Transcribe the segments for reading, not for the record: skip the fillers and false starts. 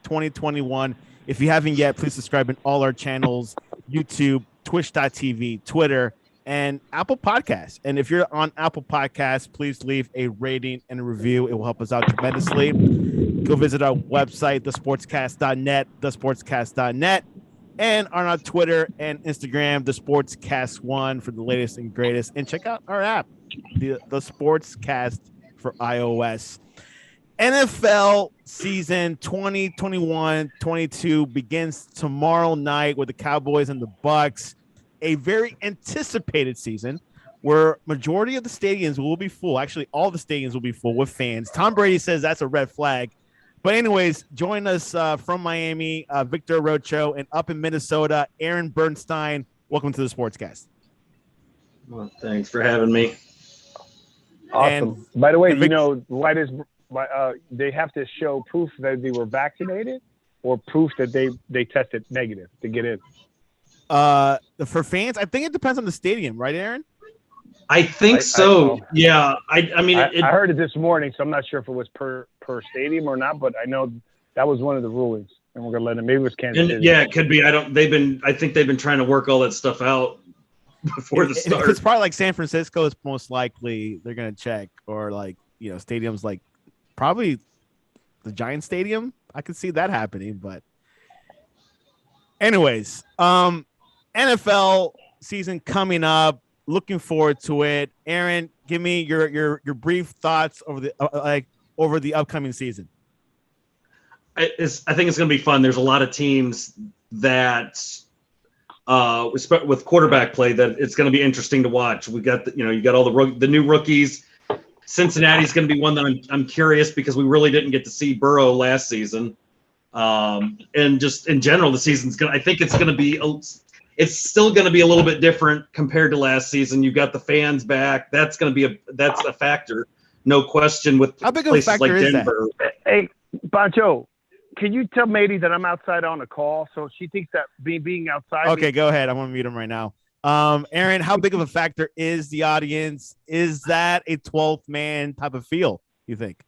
2021. If you haven't yet, please subscribe in all our channels: YouTube, Twitch.tv, Twitter, and Apple Podcasts. And if you're on Apple Podcasts, please leave a rating and a review. It will help us out tremendously. Go visit our website, thesportscast.net, thesportscast.net, and on our Twitter and Instagram, the Sportscast1 for the latest and greatest. And check out our app, the Sportscast for iOS. NFL season 2021-22 begins tomorrow night with the Cowboys and the Bucks. A very anticipated season where majority of the stadiums will be full. Actually, all the stadiums will be full with fans. Tom Brady says that's a red flag. But anyways, join us from Miami, Victor Arocho, and up in Minnesota, Aaron Bernstein. Welcome to the Sportscast. Well, thanks for having me. Awesome. By the way, why does they have to show proof that they were vaccinated or proof that they tested negative to get in? For fans, I think it depends on the stadium, right, Aaron? I think so. Yeah. I mean, I heard it this morning, so I'm not sure if it was per stadium or not, but I know that was one of the rulings, and we're gonna let them. Maybe it was Kansas City. Yeah, it could be. I think they've been trying to work all that stuff out before the start. If it's probably like San Francisco, it's most likely they're gonna check, or like stadiums like probably the Giant Stadium. I could see that happening, but anyways, NFL season coming up. Looking forward to it. Aaron, give me your brief thoughts over the upcoming season. I think it's going to be fun. There's a lot of teams that with quarterback play that it's going to be interesting to watch. We got you got all the new rookies. Cincinnati's going to be one that I'm curious because we really didn't get to see Burrow last season. And just in general, the season's going. I think it's going to be. It's still going to be a little bit different compared to last season. You've got the fans back. That's going to be a factor, no question. With how big of a places factor like is Denver. that? Hey, Bancho, can you tell Mady that I'm outside on a call, so she thinks that being outside. Okay, go ahead. I'm going to mute him right now. Aaron, how big of a factor is the audience? Is that a 12th man type of feel, you think?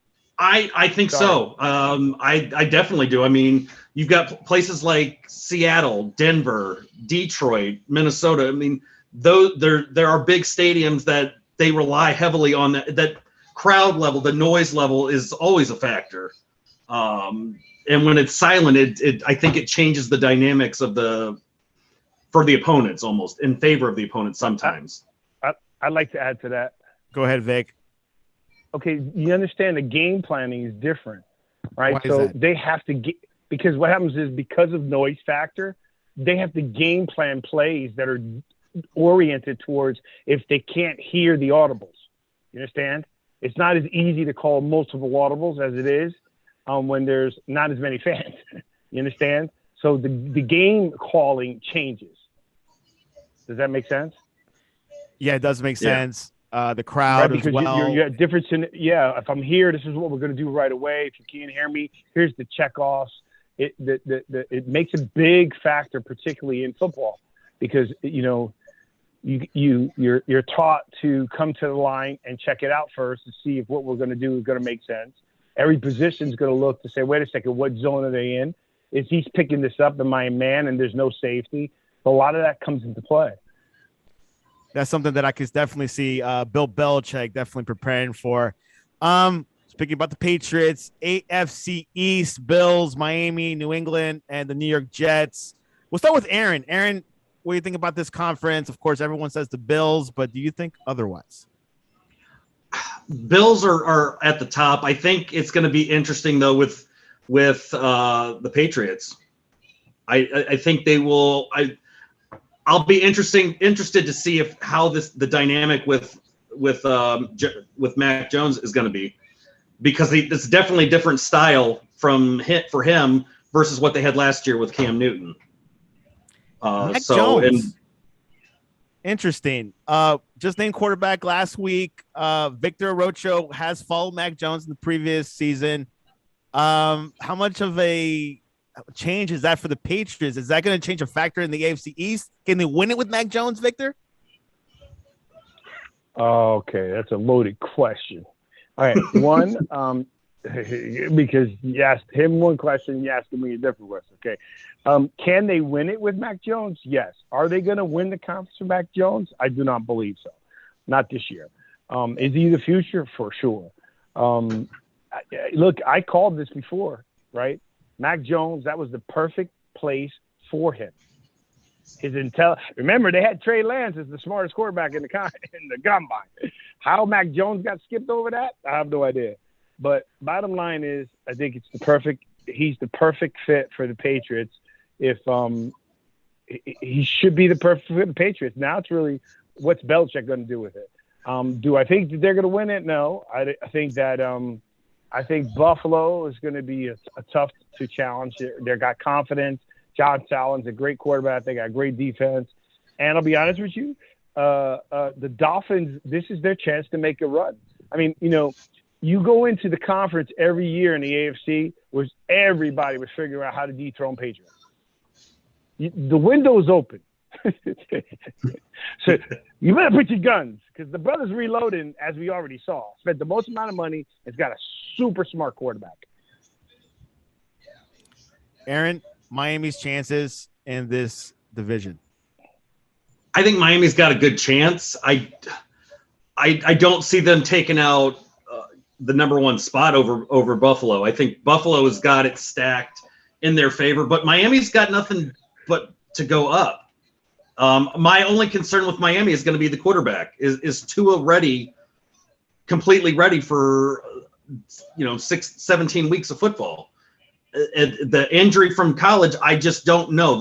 I think so. I definitely do. I mean, you've got places like Seattle, Denver, Detroit, Minnesota. I mean, there are big stadiums that they rely heavily on that crowd level. The noise level is always a factor. And when it's silent, I think it changes the dynamics for the opponents almost in favor of the opponents sometimes. I'd like to add to that. Go ahead, Vic. Okay, you understand the game planning is different, right? Why is so that? They have to get, because what happens is because of noise factor, they have to game plan plays that are oriented towards if they can't hear the audibles. You understand? It's not as easy to call multiple audibles as it is when there's not as many fans. You understand? So the game calling changes. Does that make sense? Yeah, it does make sense. The crowd right, as well. You got difference in if I'm here, this is what we're going to do right away. If you can't hear me, here's the checkoffs. It makes a big factor, particularly in football, because you're taught to come to the line and check it out first to see if what we're going to do is going to make sense. Every position is going to look to say, wait a second, what zone are they in? Is he picking this up? Am I a man? And there's no safety. A lot of that comes into play. That's something that I could definitely see Bill Belichick definitely preparing for. Speaking about the Patriots, AFC East, Bills, Miami, New England, and the New York Jets. We'll start with Aaron. Aaron, what do you think about this conference? Of course, everyone says the Bills, but do you think otherwise? Bills are at the top. I think it's going to be interesting, though, with the Patriots. I think they will – I'll be interested to see how the dynamic with Mac Jones is going to be, because it's definitely a different style for him versus what they had last year with Cam Newton. Mac Jones. Interesting. Just named quarterback last week. Victor Arocho has followed Mac Jones in the previous season. How much of a change is that for the Patriots? Is that going to change a factor in the AFC East? Can they win it with Mac Jones, Victor? Okay, that's a loaded question. All right, one, because you asked him one question, you asked me a different question. Okay. Can they win it with Mac Jones? Yes. Are they going to win the conference with Mac Jones? I do not believe so. Not this year. Is he the future? For sure. Look, I called this before, right? Mac Jones, that was the perfect place for him. Remember, they had Trey Lance as the smartest quarterback in the combine. How Mac Jones got skipped over that, I have no idea. But bottom line is, I think he's the perfect fit for the Patriots. If he should be the perfect fit for the Patriots. Now it's really, what's Belichick going to do with it? Do I think that they're going to win it? No. I think that I think Buffalo is going to be a tough to challenge. They got confidence. Josh Allen's a great quarterback. They got great defense. And I'll be honest with you, the Dolphins, this is their chance to make a run. I mean, you go into the conference every year in the AFC where everybody was figuring out how to dethrone Patriots. The window's open. So you better put your guns, because the brothers reloading, as we already saw, spent the most amount of money. It's got a super smart quarterback. Aaron, Miami's chances in this division. I think Miami's got a good chance. I don't see them taking out the number one spot over Buffalo. I think Buffalo has got it stacked in their favor, but Miami's got nothing but to go up. My only concern with Miami is going to be the quarterback. Is Tua completely ready for 17 weeks of football? The injury from college, I just don't know.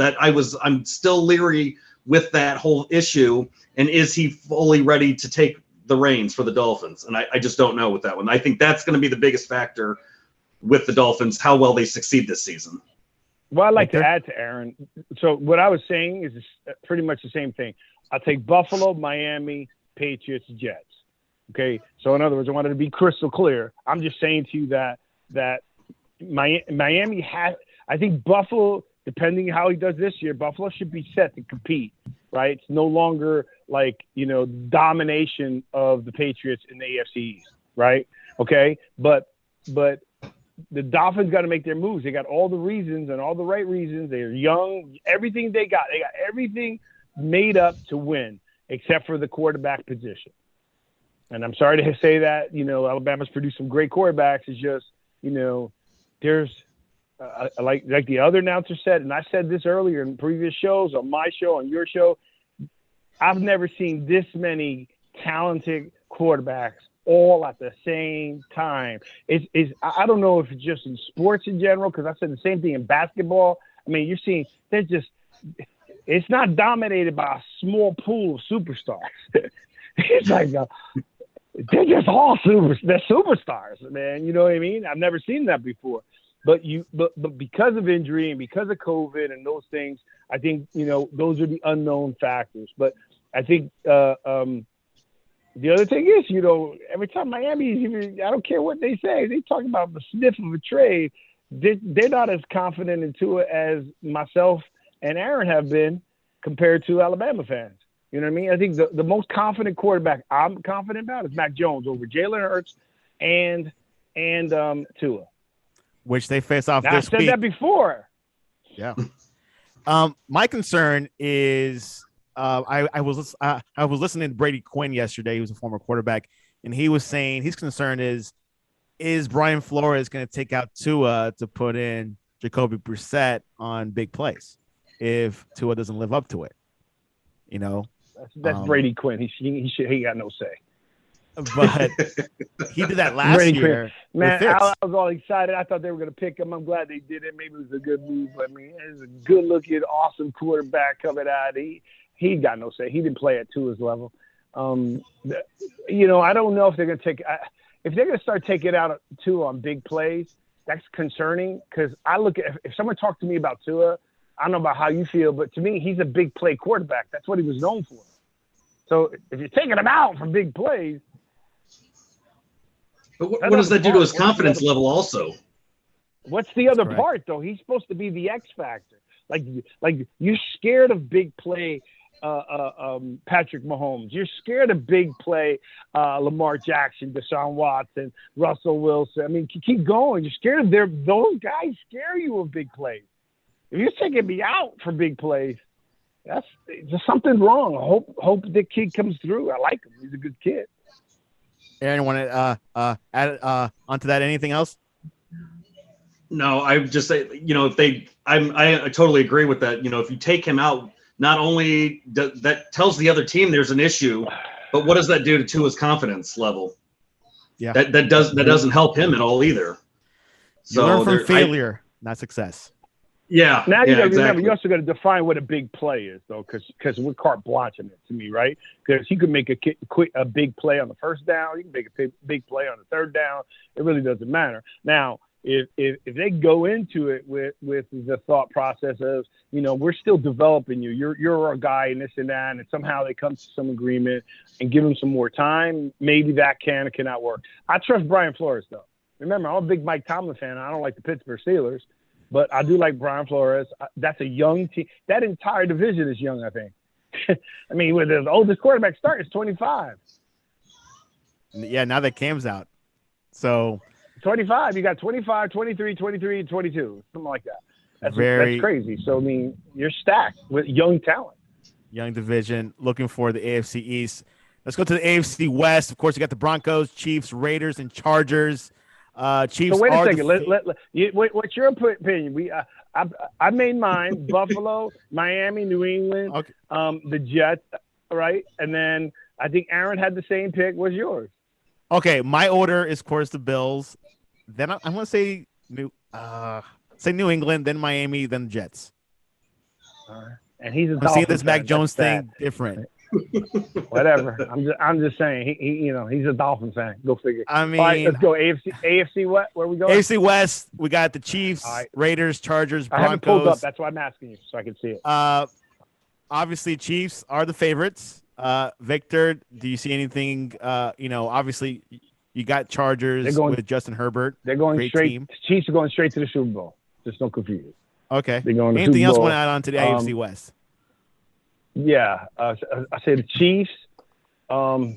I'm still leery with that whole issue. And is he fully ready to take the reins for the Dolphins? And I just don't know with that one. I think that's going to be the biggest factor with the Dolphins, how well they succeed this season. Well, I'd like to add to Aaron. So what I was saying is pretty much the same thing. I'll take Buffalo, Miami, Patriots, Jets. Okay. So in other words, I wanted to be crystal clear. I'm just saying to you that Miami has, I think Buffalo, depending how he does this year, Buffalo should be set to compete, right? It's no longer domination of the Patriots in the AFC East, right? Okay. But the Dolphins got to make their moves. They got all the reasons and all the right reasons. They're young. Everything they got everything made up to win, except for the quarterback position. And I'm sorry to say that, Alabama's produced some great quarterbacks. It's just, there's like the other announcer said, and I said this earlier in previous shows, on my show, on your show, I've never seen this many talented quarterbacks all at the same time. I don't know if it's just in sports in general, because I said the same thing in basketball. I mean, you're seeing it's not dominated by a small pool of superstars. It's like they're just all they're superstars, man. You know what I mean? I've never seen that before. But because of injury and because of COVID and those things, I think those are the unknown factors. But I think the other thing is, every time Miami, I don't care what they say, they talk about the sniff of a trade. They're not as confident in Tua as myself and Aaron have been compared to Alabama fans. You know what I mean? I think the most confident quarterback I'm confident about is Mac Jones over Jalen Hurts and Tua, which they face off now, this week. I said that before. Yeah. My concern is I was listening to Brady Quinn yesterday. He was a former quarterback, and he was saying his concern is Brian Flores going to take out Tua to put in Jacoby Brissett on big plays if Tua doesn't live up to it? That's Brady Quinn. He got no say. But he did that last year. Man, I was all excited. I thought they were going to pick him. I'm glad they did it. Maybe it was a good move. But, it's a good-looking, awesome quarterback coming out. He got no say. He didn't play at Tua's level. I don't know if they're going to take – if they're going to start taking out Tua on big plays, that's concerning, because I look at – if someone talked to me about Tua, I don't know about how you feel, but to me, he's a big play quarterback. That's what he was known for. So if you're taking him out for big plays – but what does that do to his confidence level also? What's the other part, though? He's supposed to be the X factor. Like you're scared of big play Patrick Mahomes. You're scared of big play, Lamar Jackson, Deshaun Watson, Russell Wilson. I mean, keep going. You're scared of those guys scare you of big plays. If you're taking me out for big plays, there's something wrong. Hope the kid comes through. I like him. He's a good kid. Aaron, want to add onto that? Anything else? No, I would just say, I totally agree with that. If you take him out, not only that tells the other team there's an issue, but what does that do to Tua's confidence level? Yeah, that doesn't help him at all either. So you learn from failure, not success. Yeah. Now you got to remember, exactly. you also got to define what a big play is, though, because we're carte blanching it to me, right? Because you can make a big play on the first down, you can make a big play on the third down. It really doesn't matter. Now, if they go into it with the thought process of, we're still developing you, you're our guy and this and that, and somehow they come to some agreement and give him some more time, maybe that can or cannot work. I trust Brian Flores, though. Remember, I'm a big Mike Tomlin fan. I don't like the Pittsburgh Steelers. But I do like Brian Flores. That's a young team. That entire division is young, I think. I mean, with the oldest quarterback start is 25. Yeah, now that Cam's out. So 25. You got 25, 23, 23, and 22. Something like that. That's crazy. So, I mean, you're stacked with young talent. Young division. Looking for the AFC East. Let's go to the AFC West. Of course, you got the Broncos, Chiefs, Raiders, and Chargers. Chiefs. So wait a second. What's your opinion? I made mine: Buffalo, Miami, New England, okay. The Jets, right? And then I think Aaron had the same pick. What's yours? Okay, my order is, of course, the Bills. Then I'm going to say New England, then Miami, then the Jets. All right. And he's I'm seeing this Mac Jones thing different. Whatever. I'm just saying he's a Dolphin fan. Go figure. I mean, all right, let's go AFC. What? Where we going? AFC West. We got the Chiefs, Raiders, Chargers, Broncos. I haven't pulled up. That's why I'm asking you so I can see it. Obviously, Chiefs are the favorites. Victor, do you see anything? Obviously, you got Chargers with Justin Herbert. They're going Great straight. Team. Chiefs are going straight to the Super Bowl. Just don't confuse you. Okay. They're going to anything Super else Bowl. want to add on to the AFC West? Yeah, I say the Chiefs. I'll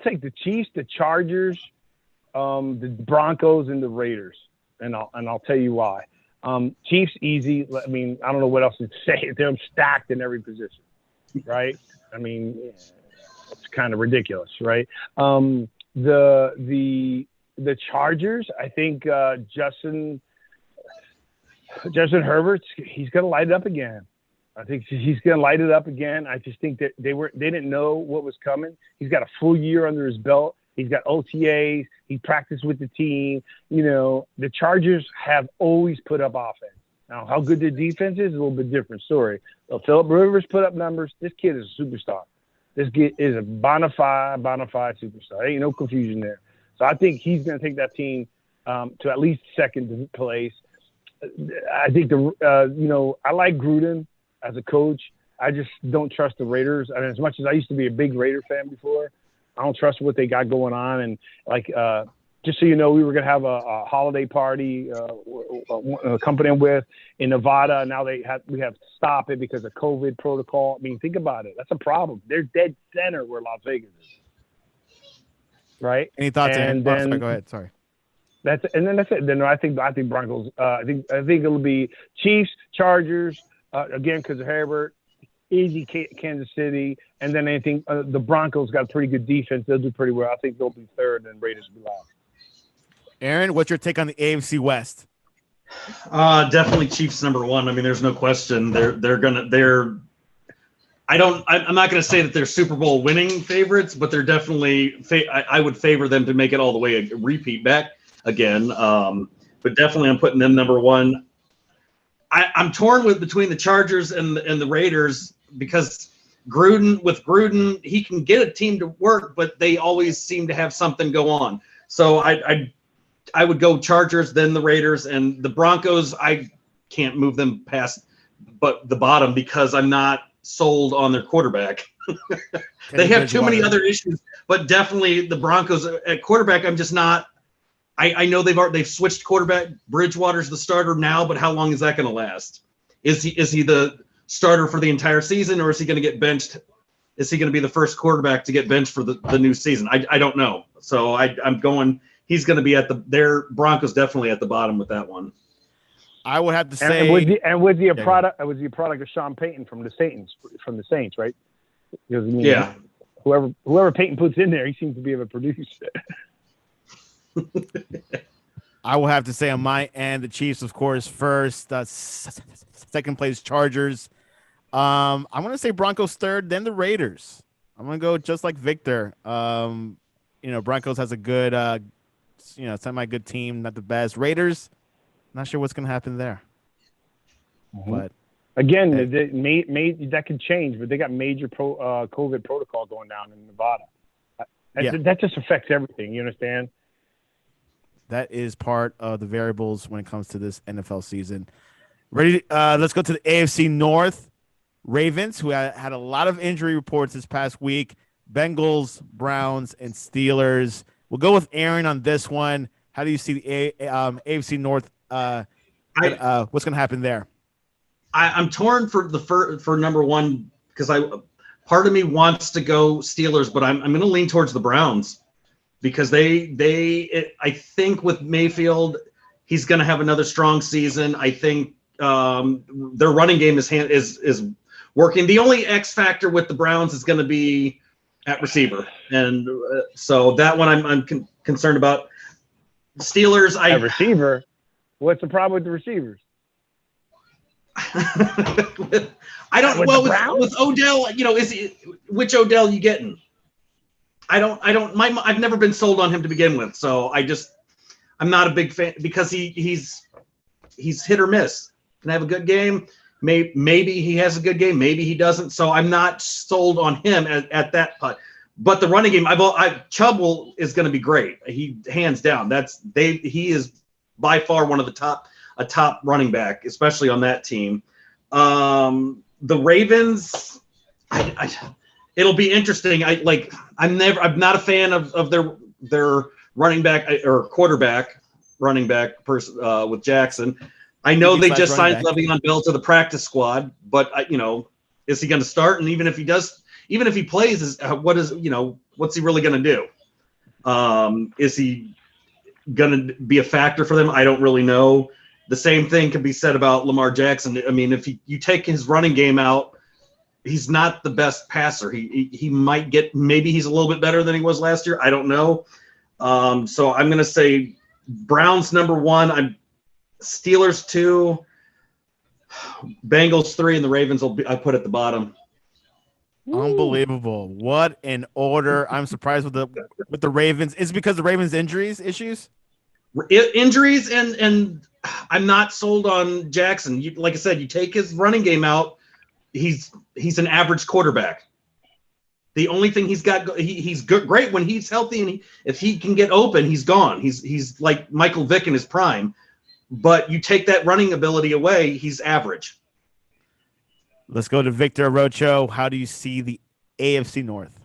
take the Chiefs, the Chargers, the Broncos, and the Raiders, and I'll tell you why. Chiefs easy. I mean, I don't know what else to say. They're stacked in every position, right? I mean, it's kind of ridiculous, right? The Chargers. I think Justin Herbert. He's going to light it up again. I think he's going to light it up again. I just think that they didn't know what was coming. He's got a full year under his belt. He's got OTAs. He practiced with the team. The Chargers have always put up offense. Now, how good their defense is a little bit different story. So Phillip Rivers put up numbers. This kid is a superstar. This kid is a bona fide superstar. There ain't no confusion there. So I think he's going to take that team to at least second place. I think I like Gruden as a coach. I just don't trust the Raiders. I mean, as much as I used to be a big Raider fan before, I don't trust what they got going on. And just so you know, we were going to have a holiday party, a company I'm with in Nevada. Now we have to stop it because of COVID protocol. I mean, think about it. That's a problem. They're dead center where Las Vegas is. Right. Any thoughts? And then, sorry, go ahead. Sorry. That's it. Then I think Broncos. I think it'll be Chiefs, Chargers. Again, because of Herbert, easy Kansas City, and then anything. The Broncos got a pretty good defense; they'll do pretty well. I think they'll be third, and Raiders will be last. Aaron, what's your take on the AFC West? Definitely Chiefs number one. I mean, there's no question. I'm not gonna say that they're Super Bowl winning favorites, but they're definitely. I would favor them to make it all the way a repeat back again. But definitely, I'm putting them number one. I'm torn between the Chargers and the Raiders because Gruden, he can get a team to work, but they always seem to have something go on. So I would go Chargers, then the Raiders, and the Broncos. I can't move them past but the bottom because I'm not sold on their quarterback. They have too many other issues, but definitely the Broncos at quarterback. I'm just not. I know they've switched quarterback. Bridgewater's the starter now, but how long is that going to last? Is he the starter for the entire season, or is he going to get benched? Is he going to be the first quarterback to get benched for the new season? I don't know. So I'm going. He's going to be their Broncos definitely at the bottom with that one. I would have to say, was he a product of Sean Payton from the Saints, right? Because, whoever Payton puts in there, he seems to be able to produce. I will have to say on my end, the Chiefs, of course, first. Second place, Chargers. I'm going to say Broncos third, then the Raiders. I'm going to go just like Victor. Broncos has a good, semi-good team, not the best. Raiders, not sure what's going to happen there. Mm-hmm. But again, that could change, but they got major COVID protocol going down in Nevada. That just affects everything. You understand? That is part of the variables when it comes to this NFL season. Ready? Let's go to the AFC North. Ravens, who had a lot of injury reports this past week. Bengals, Browns, and Steelers. We'll go with Aaron on this one. How do you see the AFC North? What's going to happen there? I'm torn for number one because part of me wants to go Steelers, but I'm going to lean towards the Browns because I think with Mayfield, he's going to have another strong season. I think their running game is working. The only X factor with the Browns is going to be at receiver, and so that one I'm concerned about. Steelers, at receiver. What's the problem with the receivers? I don't. With Odell, which Odell you getting? I've never been sold on him to begin with, so I'm not a big fan because he's hit or miss. Can have a good game. Maybe he has a good game. Maybe he doesn't. So I'm not sold on him at that putt. But the running game, Chubb is going to be great. He hands down. He is by far one of a top running back, especially on that team. The Ravens, it'll be interesting. I'm not a fan of their running back or quarterback running back person with Jackson. I know they just signed Le'Veon Bell to the practice squad, but is he going to start? And even if he plays, what's he really going to do? Is he going to be a factor for them? I don't really know. The same thing can be said about Lamar Jackson. I mean, if you take his running game out, he's not the best passer. He might maybe he's a little bit better than he was last year. I don't know. So I'm going to say Browns number one. Steelers 2, Bengals 3, and the Ravens I put at the bottom. Unbelievable! What an order! I'm surprised with the Ravens. Is it because the Ravens' issues? Injuries and I'm not sold on Jackson. Like I said, you take his running game out, he's an average quarterback. The only thing he's got, he's great when he's healthy, and if he can get open, he's gone. He's like Michael Vick in his prime. But you take that running ability away, he's average. Let's go to Victor Arocho. How do you see the AFC North?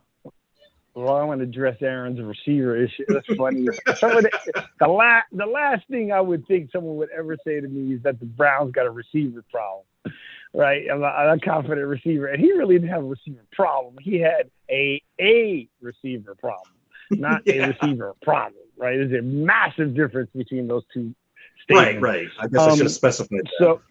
Well, I want to address Aaron's receiver issue. That's funny. The last thing I would think someone would ever say to me is that the Browns got a receiver problem, right? I'm a confident receiver, and he really didn't have a receiver problem. He had a receiver problem, not a receiver problem, right? There's a massive difference between those two. Right. I guess I should have specified that. So,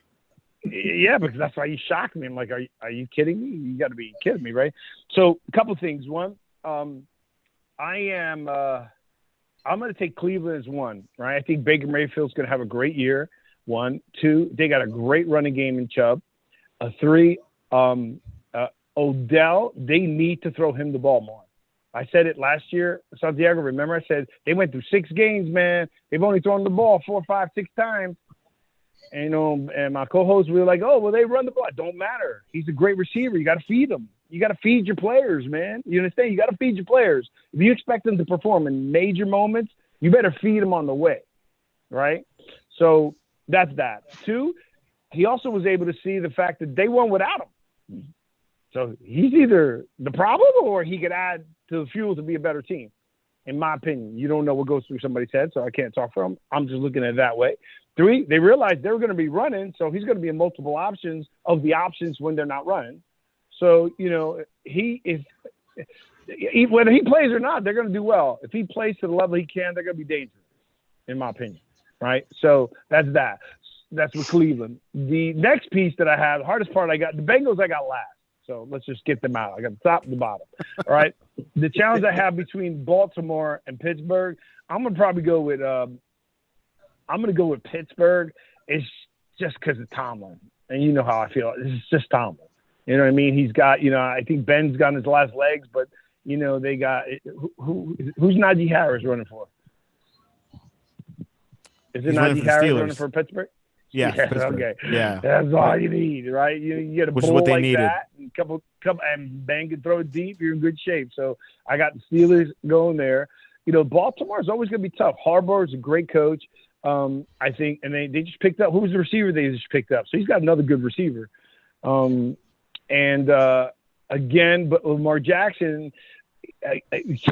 yeah, because that's why you shocked me. I'm like, are you kidding me? You got to be kidding me, right? So, a couple things. One, I'm going to take Cleveland as one, right? I think Baker Mayfield's going to have a great year. 1, 2, they got a great running game in Chubb. 3, Odell, they need to throw him the ball more. I said it last year, Santiago. Remember, I said they went through 6 games, man. They've only thrown the ball 4, 5, 6 times. And and my co-hosts were like, "Oh, well, they run the ball. It don't matter. He's a great receiver. You got to feed him. You got to feed your players, man. You understand? You got to feed your players. If you expect them to perform in major moments, you better feed them on the way, right? So that's that. 2, he also was able to see the fact that they won without him. So he's either the problem or he could add to the fuel to be a better team. In my opinion, you don't know what goes through somebody's head, so I can't talk for him. I'm just looking at it that way. They realized they were going to be running, so he's going to be in multiple options of the options when they're not running. So, whether he plays or not, they're going to do well. If he plays to the level he can, they're going to be dangerous, in my opinion, right? So that's that. That's with Cleveland. The next piece that I have, the hardest part I got, the Bengals I got last. So let's just get them out. I got the top and the bottom, all right? The challenge I have between Baltimore and Pittsburgh, I'm going to probably go with Pittsburgh. It's just because of Tomlin. And you know how I feel. It's just Tomlin. You know what I mean? He's got, I think Ben's got his last legs, but, they got who's Najee Harris running for? Is it Najee Harris running for Pittsburgh? Yeah. Okay. Yeah. That's all you need, right? You get a Which is bull what they like needed. that, and couple, and Ben can throw it deep. You're in good shape. So I got the Steelers going there. Baltimore is always going to be tough. Harbaugh is a great coach. I think, and they just picked up. Who was the receiver they just picked up? So he's got another good receiver. Again, but Lamar Jackson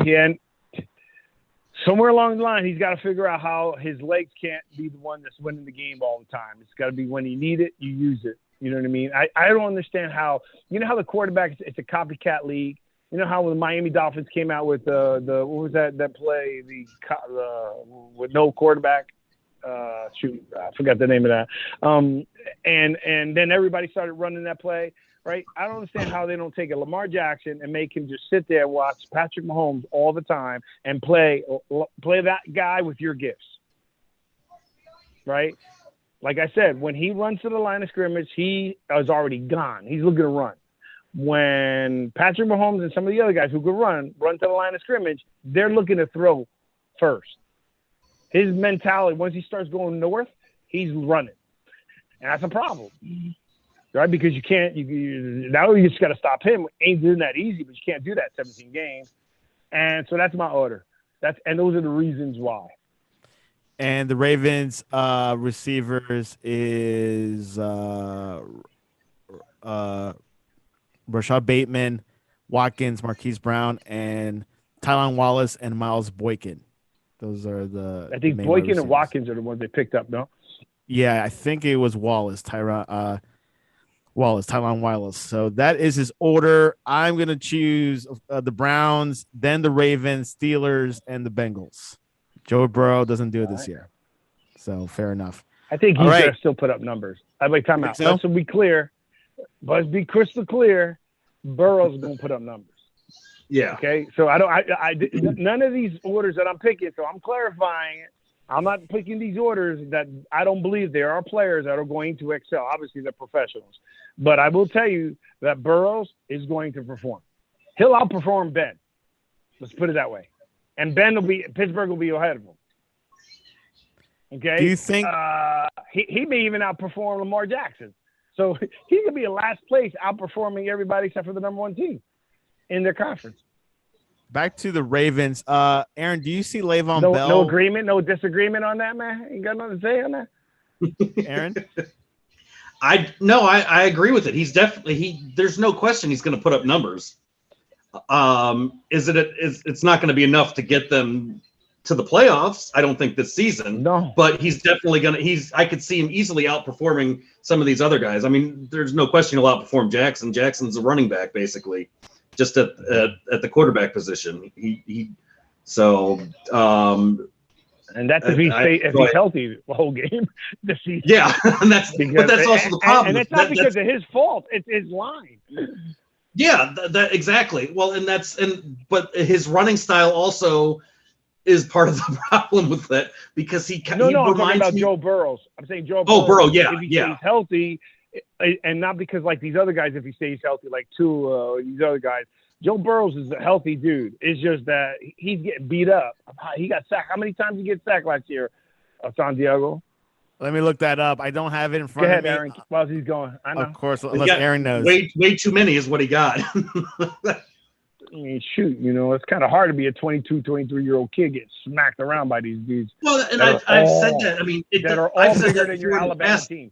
can somewhere along the line, he's got to figure out how his legs can't be the one that's winning the game all the time. It's got to be when you need it, you use it. You know what I mean? I don't understand how the quarterback, it's a copycat league. You know how when the Miami Dolphins came out with the what was that play with no quarterback? I forgot the name of that. And then everybody started running that play, right? I don't understand how they don't take a Lamar Jackson and make him just sit there and watch Patrick Mahomes all the time and play that guy with your gifts, right? Like I said, when he runs to the line of scrimmage, he is already gone. He's looking to run. When Patrick Mahomes and some of the other guys who could run to the line of scrimmage, they're looking to throw first. His mentality, once he starts going north, he's running. And that's a problem, right? Because you can't, now you just got to stop him. Ain't doing that easy, but you can't do that 17 games. And so that's my order. And those are the reasons why. And the Ravens receivers is Rashad Bateman, Watkins, Marquise Brown, and Tylan Wallace and Miles Boykin. Those are I think Boykin and Watkins are the ones they picked up, no? Yeah, I think it was Wallace, Tylan Wallace. So that is his order. I'm going to choose the Browns, then the Ravens, Steelers, and the Bengals. Joe Burrow doesn't do it this year. So fair enough. I think he's going to still put up numbers. I'd like time out. Let's be clear. Let's be crystal clear. Burrow's going to put up numbers. Yeah. Okay. So none of these orders that I'm picking. So I'm clarifying it. I'm not picking these orders that I don't believe there are players that are going to excel. Obviously, they're professionals, but I will tell you that Burrows is going to perform. He'll outperform Ben. Let's put it that way. And Pittsburgh will be ahead of him. Okay. Do you think he may even outperform Lamar Jackson? So he could be in last place, outperforming everybody except for the number one team in their conference. Back to the Ravens. Aaron, do you see Le'Veon Bell? No agreement, no disagreement on that, man? Ain't got nothing to say on that? Aaron? I agree with it. He's definitely there's no question he's going to put up numbers. It's not going to be enough to get them to the playoffs, I don't think, this season. No. But he's definitely I could see him easily outperforming some of these other guys. I mean, there's no question he'll outperform Jackson. Jackson's a running back, basically, just at the quarterback position. And that's if he's healthy the whole game this season. Yeah, but that's also the problem. And it's not because of his fault. It's his line. Yeah, that exactly. Well, but his running style also is part of the problem with that, because I'm talking about Joe Burrow. I'm saying Joe Burrow. Oh, Burrow, yeah, if he stays healthy, and not because like these other guys, if he stays healthy, like Tua or these other guys, Joe Burrow is a healthy dude. It's just that he's getting beat up. He got sacked. How many times did he get sacked last year, Santiago? Let me look that up. I don't have it in front of me. Aaron, while he's going. I know. Of course, unless Aaron knows. Way too many is what he got. I mean, shoot, it's kind of hard to be a 22, 23-year-old kid getting smacked around by these dudes. Well, and I've said that. I mean, that are all bigger than your Alabama team.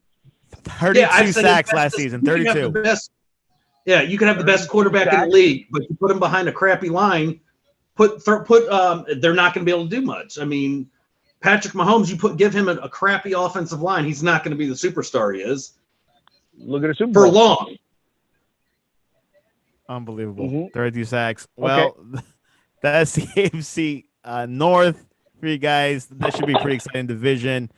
32 sacks last season, 32. You can have the best quarterback in the league, but you put him behind a crappy line, they're not going to be able to do much. I mean, Patrick Mahomes, give him a crappy offensive line, he's not going to be the superstar he is. Look at the Super For Bowl. long. Unbelievable. 32 sacks. Well, that's the AFC North for you guys. That should be a pretty exciting division.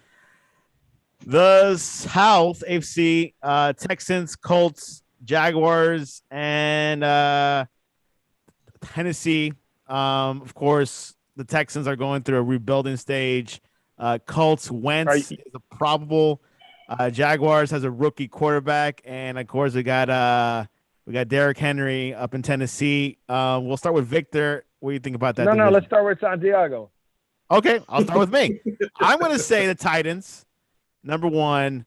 The South AFC, Texans, Colts, Jaguars, and Tennessee. Of course, the Texans are going through a rebuilding stage. Colts, Wentz is a probable. Jaguars has a rookie quarterback, and of course we got Derrick Henry up in Tennessee. We'll start with Victor. What do you think about that? No, let's start with Santiago. Okay, I'll start with me. I'm going to say the Titans, number one,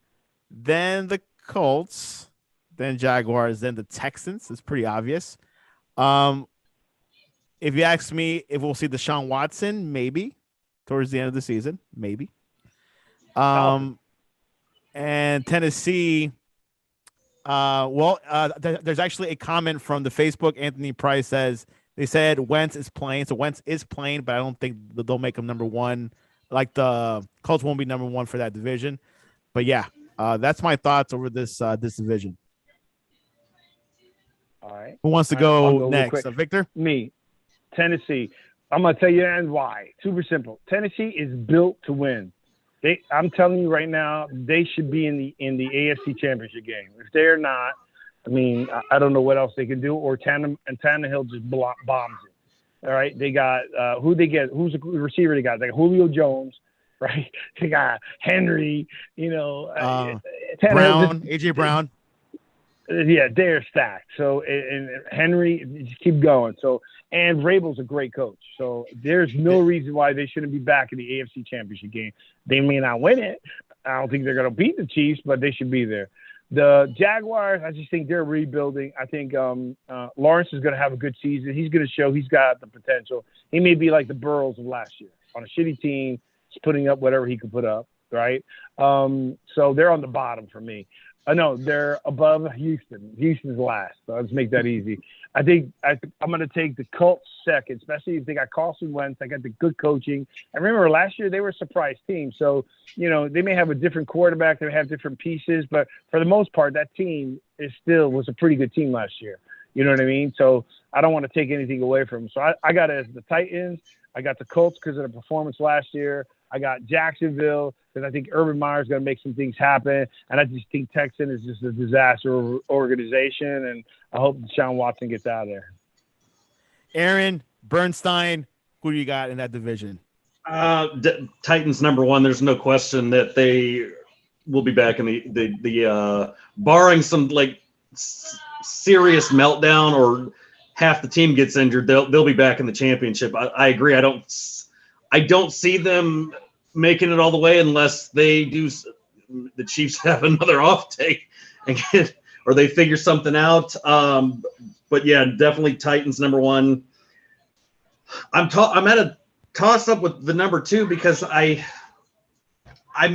then the Colts, then Jaguars, then the Texans. It's pretty obvious. If you ask me if we'll see Deshaun Watson, maybe towards the end of the season, maybe. And Tennessee, there's actually a comment from the Facebook. Anthony Price says they said Wentz is playing, so Wentz is playing, but I don't think they'll make him number one. Like the Colts won't be number one for that division. But yeah, that's my thoughts over this division. All right. Who wants to go next? Victor? Me. Tennessee. I'm going to tell you and why. Super simple. Tennessee is built to win. I'm telling you right now, they should be in the AFC Championship game. If they're not, I mean, I don't know what else they can do. Or Tannehill just bombs it. All right, they got who they get? Who's the receiver they got? They got Julio Jones, right? They got Henry. Brown, AJ Brown. Yeah, they're stacked. So and Henry, just keep going. So and Vrabel's a great coach. So there's no reason why they shouldn't be back in the AFC Championship game. They may not win it. I don't think they're going to beat the Chiefs, but they should be there. The Jaguars, I just think they're rebuilding. I think Lawrence is going to have a good season. He's going to show he's got the potential. He may be like the Burrows of last year on a shitty team, just putting up whatever he could put up, right? So they're on the bottom for me. No, they're above Houston. Houston's last. So let's make that easy. I think I'm going to take the Colts second, especially if they got Carson Wentz. I got the good coaching. And remember, last year they were a surprise team. So, they may have a different quarterback. They may have different pieces. But for the most part, that team was a pretty good team last year. You know what I mean? So I don't want to take anything away from them. So I got it as the Titans. I got the Colts because of the performance last year. I got Jacksonville because I think Urban Meyer's going to make some things happen. And I just think Texan is just a disaster organization. And I hope Deshaun Watson gets out of there. Aaron, Bernstein, who do you got in that division? Titans number one. There's no question that they will be back in the barring some serious meltdown or half the team gets injured, they'll be back in the championship. I agree. I don't see them making it all the way unless they do. The Chiefs have another off take or they figure something out. But yeah, definitely Titans number one. I'm at a toss up with the number two because I'm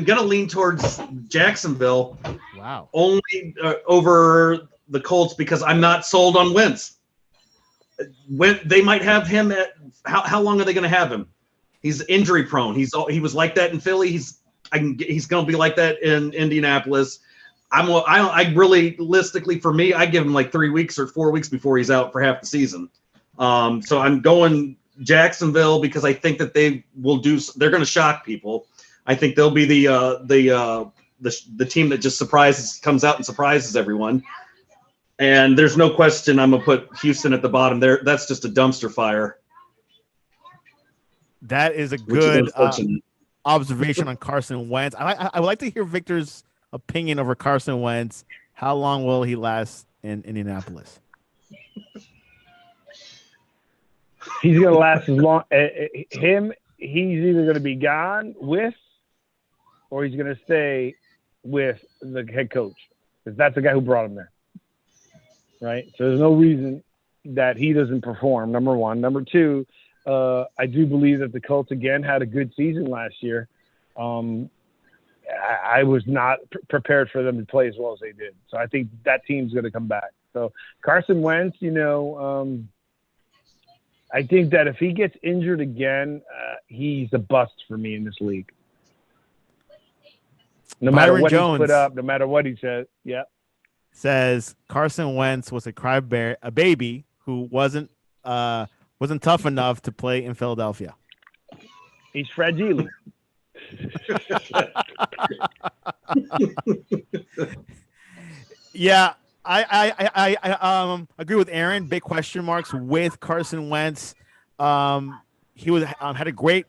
gonna lean towards Jacksonville. Wow. Only over the Colts because I'm not sold on Wentz. When they might have him at how long are they going to have him? He's injury prone. He was like that in Philly. He's going to be like that in Indianapolis. I realistically for me, I give him like 3 weeks or 4 weeks before he's out for half the season. So I'm going Jacksonville because I think that they're going to shock people. I think they'll be the team that just comes out and surprises everyone. And there's no question I'm going to put Houston at the bottom there. That's just a dumpster fire. That is a good observation on Carson Wentz. I would like to hear Victor's opinion over Carson Wentz. How long will he last in Indianapolis? He's going to last as long. He's either going to be gone with or he's going to stay with the head coach. Because that's the guy who brought him there. Right, so there's no reason that he doesn't perform. Number one, number two, I do believe that the Colts again had a good season last year. I was not prepared for them to play as well as they did, so I think that team's going to come back. So Carson Wentz, I think that if he gets injured again, he's a bust for me in this league. No matter Byron what Jones he put up, no matter what he says. Yeah. says Carson Wentz was a baby who wasn't tough enough to play in Philadelphia. He's fragile. Yeah, I agree with Aaron. Big question marks with Carson Wentz. He had a great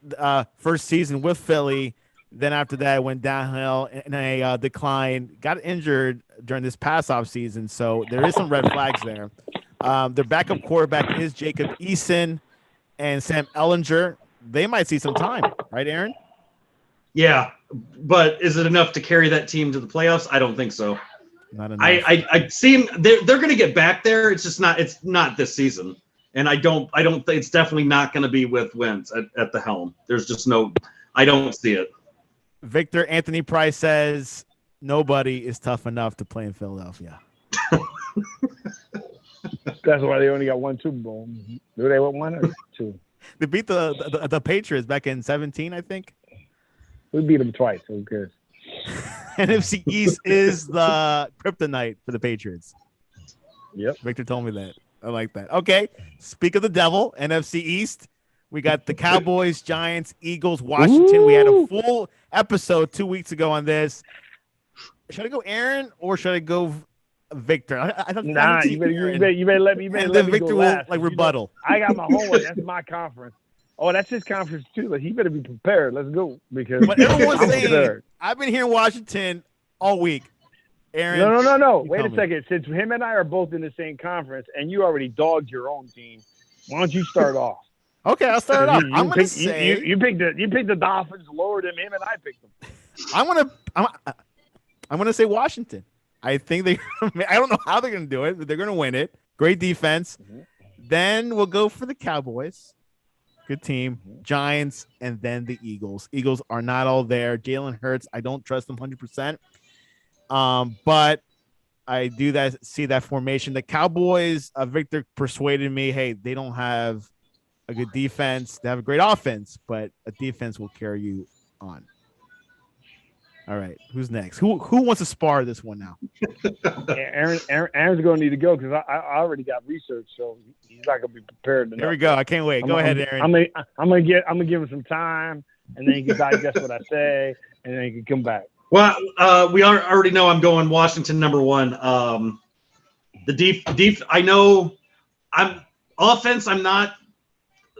first season with Philly. Then after that, went downhill in a decline. Got injured during this past off season, so there is some red flags there. Their backup quarterback is Jacob Eason and Sam Ellinger. They might see some time, right, Aaron? Yeah, but is it enough to carry that team to the playoffs? I don't think so. Not enough. I see them. They're going to get back there. It's just not. It's not this season, and I don't think it's definitely not going to be with Wentz at the helm. There's just no. I don't see it. Victor Anthony Price says nobody is tough enough to play in Philadelphia. That's why they only got one Super Bowl. Do they want one or two? They beat the Patriots back in 2017, I think. We beat them twice. Who cares? NFC East is the kryptonite for the Patriots. Yep. Victor told me that. I like that. Okay. Speak of the devil, NFC East. We got the Cowboys, Giants, Eagles, Washington. Ooh. We had a full episode 2 weeks ago on this. Should I go Aaron or should I go Victor? Nah, you better let me. And then Victor will rebuttal. I got my homework. That's my conference. Oh, that's his conference too. Like, he better be prepared. Let's go because but everyone's I'm saying prepared. I've been hearing Washington all week. Aaron, No. Wait a second. Since him and I are both in the same conference, and you already dogged your own team, why don't you start off? Okay, I'll start it off. I'm going to say you picked the Dolphins lower than him, and I picked them. I'm going to say Washington. I think I don't know how they're going to do it, but they're going to win it. Great defense. Mm-hmm. Then we'll go for the Cowboys. Good team. Mm-hmm. Giants, and then the Eagles. Eagles are not all there. Jalen Hurts, I don't trust them 100%. But I do see that formation. The Cowboys, Victor persuaded me, hey, they don't have a good defense. They have a great offense, but a defense will carry you on. All right, who's next? Who wants to spar this one now? Aaron's going to need to go because I already got research, so he's not going to be prepared. Here we go. I can't wait. Go ahead, Aaron. I'm gonna give him some time, and then he can digest what I say, and then he can come back. Well, we already know I'm going Washington number one. The deep. I know I'm offense. I'm not.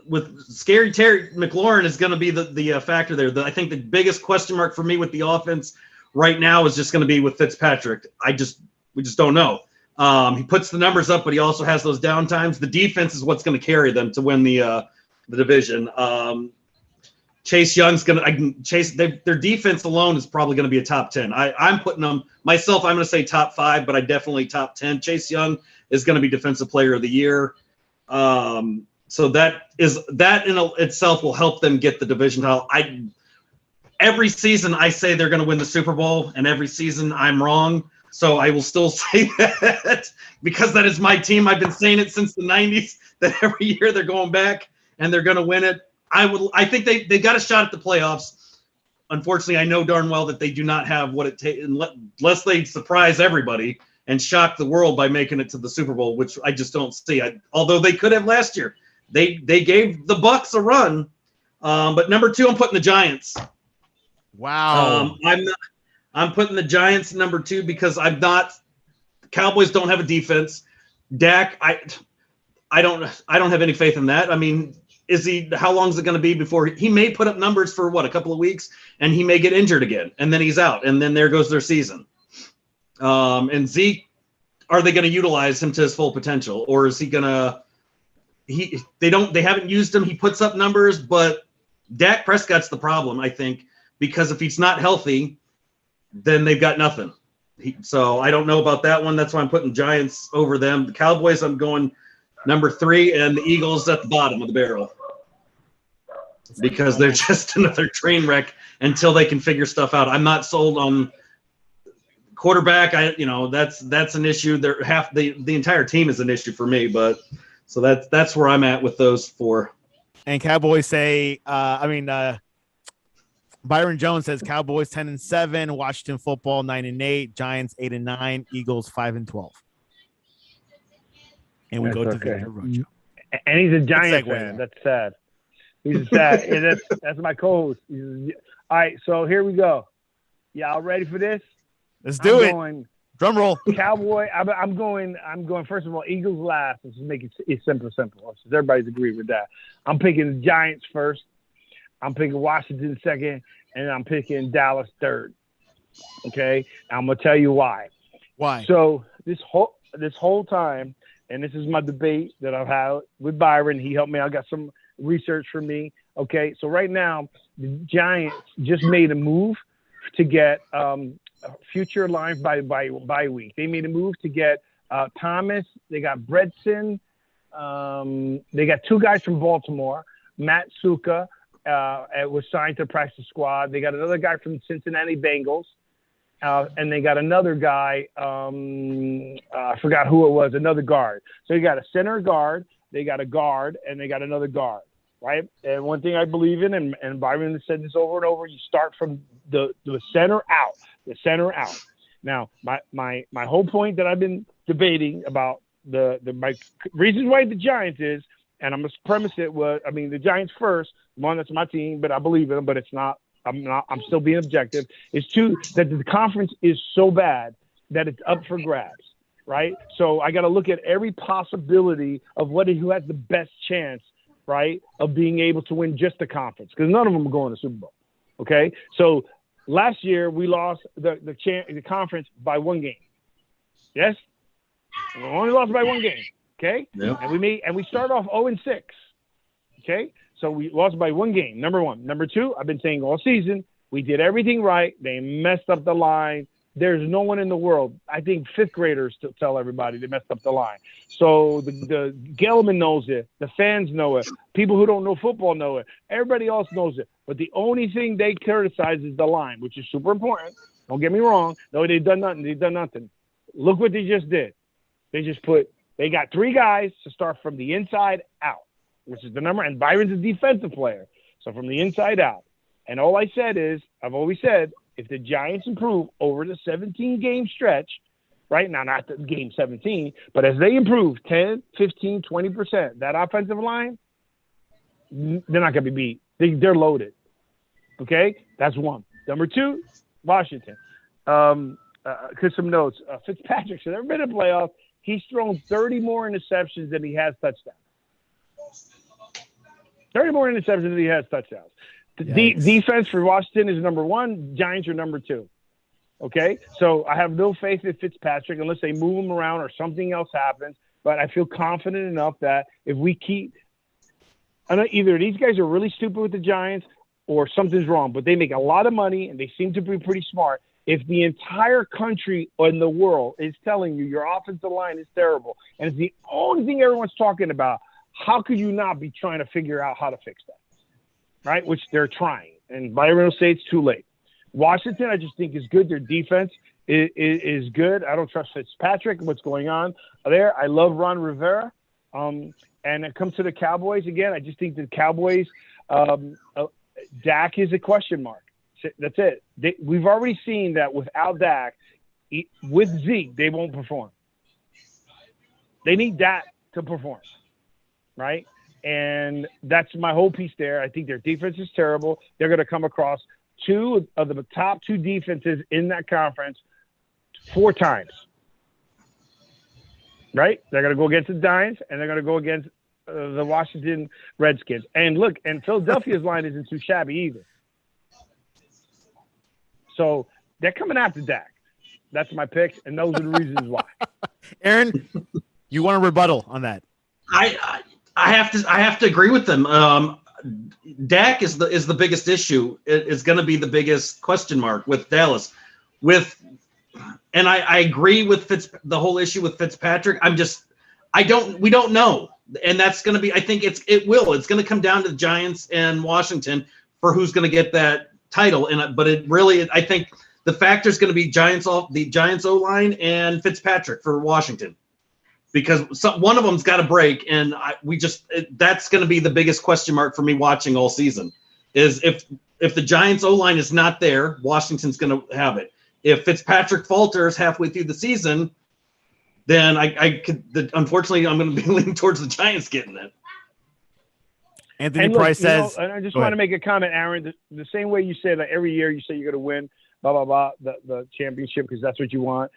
With Scary Terry McLaurin is going to be the factor there. I think the biggest question mark for me with the offense right now is just going to be with Fitzpatrick. We just don't know. He puts the numbers up, but he also has those down times. The defense is what's going to carry them to win the division. Chase Young's going to their defense alone is probably going to be a top 10. I'm putting them myself. I'm going to say top 5, but I definitely top 10. Chase Young is going to be defensive player of the year. So that in itself will help them get the division title. Every season I say they're going to win the Super Bowl, and every season I'm wrong. So I will still say that because that is my team. I've been saying it since the 90s that every year they're going back and they're going to win it. I think they got a shot at the playoffs. Unfortunately, I know darn well that they do not have what it takes unless they surprise everybody and shock the world by making it to the Super Bowl, which I just don't see. Although they could have last year. They gave the Bucs a run, but number 2, I'm putting the Giants. Wow. I'm putting the Giants number 2 because the Cowboys don't have a defense. Dak, I don't have any faith in that. I mean, how long is it going to be before he may put up numbers for a couple of weeks and he may get injured again and then he's out and then there goes their season. And Zeke, are they going to utilize him to his full potential or is he going to? They haven't used him. He puts up numbers, but Dak Prescott's the problem, I think, because if he's not healthy, then they've got nothing. So I don't know about that one. That's why I'm putting Giants over them. The Cowboys, I'm going number 3, and the Eagles at the bottom of the barrel because they're just another train wreck until they can figure stuff out. I'm not sold on quarterback. That's an issue. They're the entire team is an issue for me, but. So that's where I'm at with those 4. And Cowboys say, Byron Jones says Cowboys 10-7, Washington football 9-8, Giants 8-9, Eagles 5-12. And we That's go to okay. Victor Arocho. And he's a Giant segue fan. there. That's sad. He's sad. And that's my co-host. All right, so here we go. Y'all ready for this? Let's do it. Drum roll. Cowboy. I'm going. First of all, Eagles last. Let's just make it simple. Since everybody's agreed with that. I'm picking the Giants first. I'm picking Washington second, and I'm picking Dallas third. Okay, I'm gonna tell you why. Why? So this whole time, and this is my debate that I've had with Byron. He helped me. I got some research for me. Okay, so right now the Giants just made a move to get future lines by week. They made a move to get Thomas. They got Bredson. They got two guys from Baltimore. Matt Suka was signed to practice squad. They got another guy from Cincinnati Bengals. And they got another guy. I forgot who it was. Another guard. So you got a center guard. They got a guard, and they got another guard. Right. And one thing I believe in, and Byron has said this over and over, you start from the center out. The center out. Now, my whole point that I've been debating about my reasons why the Giants is, and I'm gonna premise it was, the Giants first. One, that's my team, but I believe in them. But it's not. I'm still being objective. Is two, that the conference is so bad that it's up for grabs. Right. So I got to look at every possibility of who has the best chance. Right, of being able to win just the conference, because none of them are going to Super Bowl. Okay, so last year we lost the conference by one game. Yes, we only lost by one game. Okay, yep. and we started off 0-6. Okay, so we lost by one game. Number one. Number two, I've been saying all season we did everything right. They messed up the line. There's no one in the world. I think fifth graders to tell everybody they messed up the line. So the Gelman knows it. The fans know it. People who don't know football know it. Everybody else knows it. But the only thing they criticize is the line, which is super important. Don't get me wrong. No, they've done nothing. Look what they just did. They got three guys to start from the inside out, which is the number. And Byron's a defensive player. So from the inside out. And all I said is, I've always said, if the Giants improve over the 17-game stretch, right now, not the game 17, but as they improve 10, 15, 20%, that offensive line, they're not going to be beat. They're loaded. Okay? That's one. Number two, Washington. Because some notes. Fitzpatrick's never been in playoffs. He's thrown 30 more interceptions than he has touchdowns. 30 more interceptions than he has touchdowns. The defense for Washington is number one. Giants are number two. Okay? So I have no faith in Fitzpatrick unless they move him around or something else happens. But I feel confident enough that if we keep – either these guys are really stupid with the Giants or something's wrong. But they make a lot of money, and they seem to be pretty smart. If the entire country in the world is telling you your offensive line is terrible, and it's the only thing everyone's talking about, how could you not be trying to figure out how to fix that? Right, which they're trying. And Byron will say it's too late. Washington, I just think, is good. Their defense is good. I don't trust Fitzpatrick and what's going on there. I love Ron Rivera. And it comes to the Cowboys again. I just think the Cowboys, Dak is a question mark. That's it. We've already seen that without Dak, with Zeke, they won't perform. They need Dak to perform, right? And that's my whole piece there. I think their defense is terrible. They're going to come across two of the top two defenses in that conference 4 times. Right? They're going to go against the Giants, and they're going to go against the Washington Redskins. And look, and Philadelphia's line isn't too shabby either. So they're coming after Dak. That's my pick, and those are the reasons why. Aaron, you want a rebuttal on that? I have to agree with them. Dak is the biggest issue. It is going to be the biggest question mark with Dallas. And I agree with the whole issue with Fitzpatrick. We don't know, and that's going to be. I think it's going to come down to the Giants and Washington for who's going to get that title. I think the factor is going to be the Giants O-line and Fitzpatrick for Washington. Because one of them's got to break, and that's going to be the biggest question mark for me watching all season. Is if if the Giants O-line is not there, Washington's going to have it. If Fitzpatrick falters halfway through the season, then unfortunately, I'm going to be leaning towards the Giants getting it. Anthony Price says, and I just want to make a comment, Aaron. The same way you say that every year you say you're going to win, blah, blah, blah, the championship because that's what you want.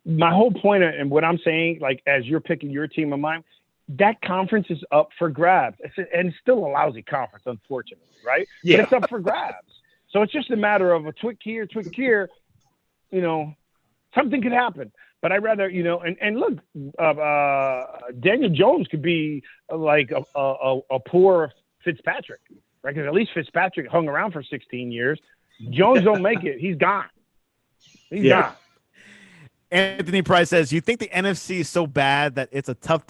My whole point and what I'm saying, like as you're picking your team of mine, that conference is up for grabs. And it's still a lousy conference, unfortunately, right? Yeah. But it's up for grabs. So it's just a matter of a tweak here, something could happen. But I'd rather, and look, Daniel Jones could be like a poor Fitzpatrick, right? Because at least Fitzpatrick hung around for 16 years. Jones don't make it. He's gone. He's gone. Anthony Price says, you think the NFC is so bad that it's a tough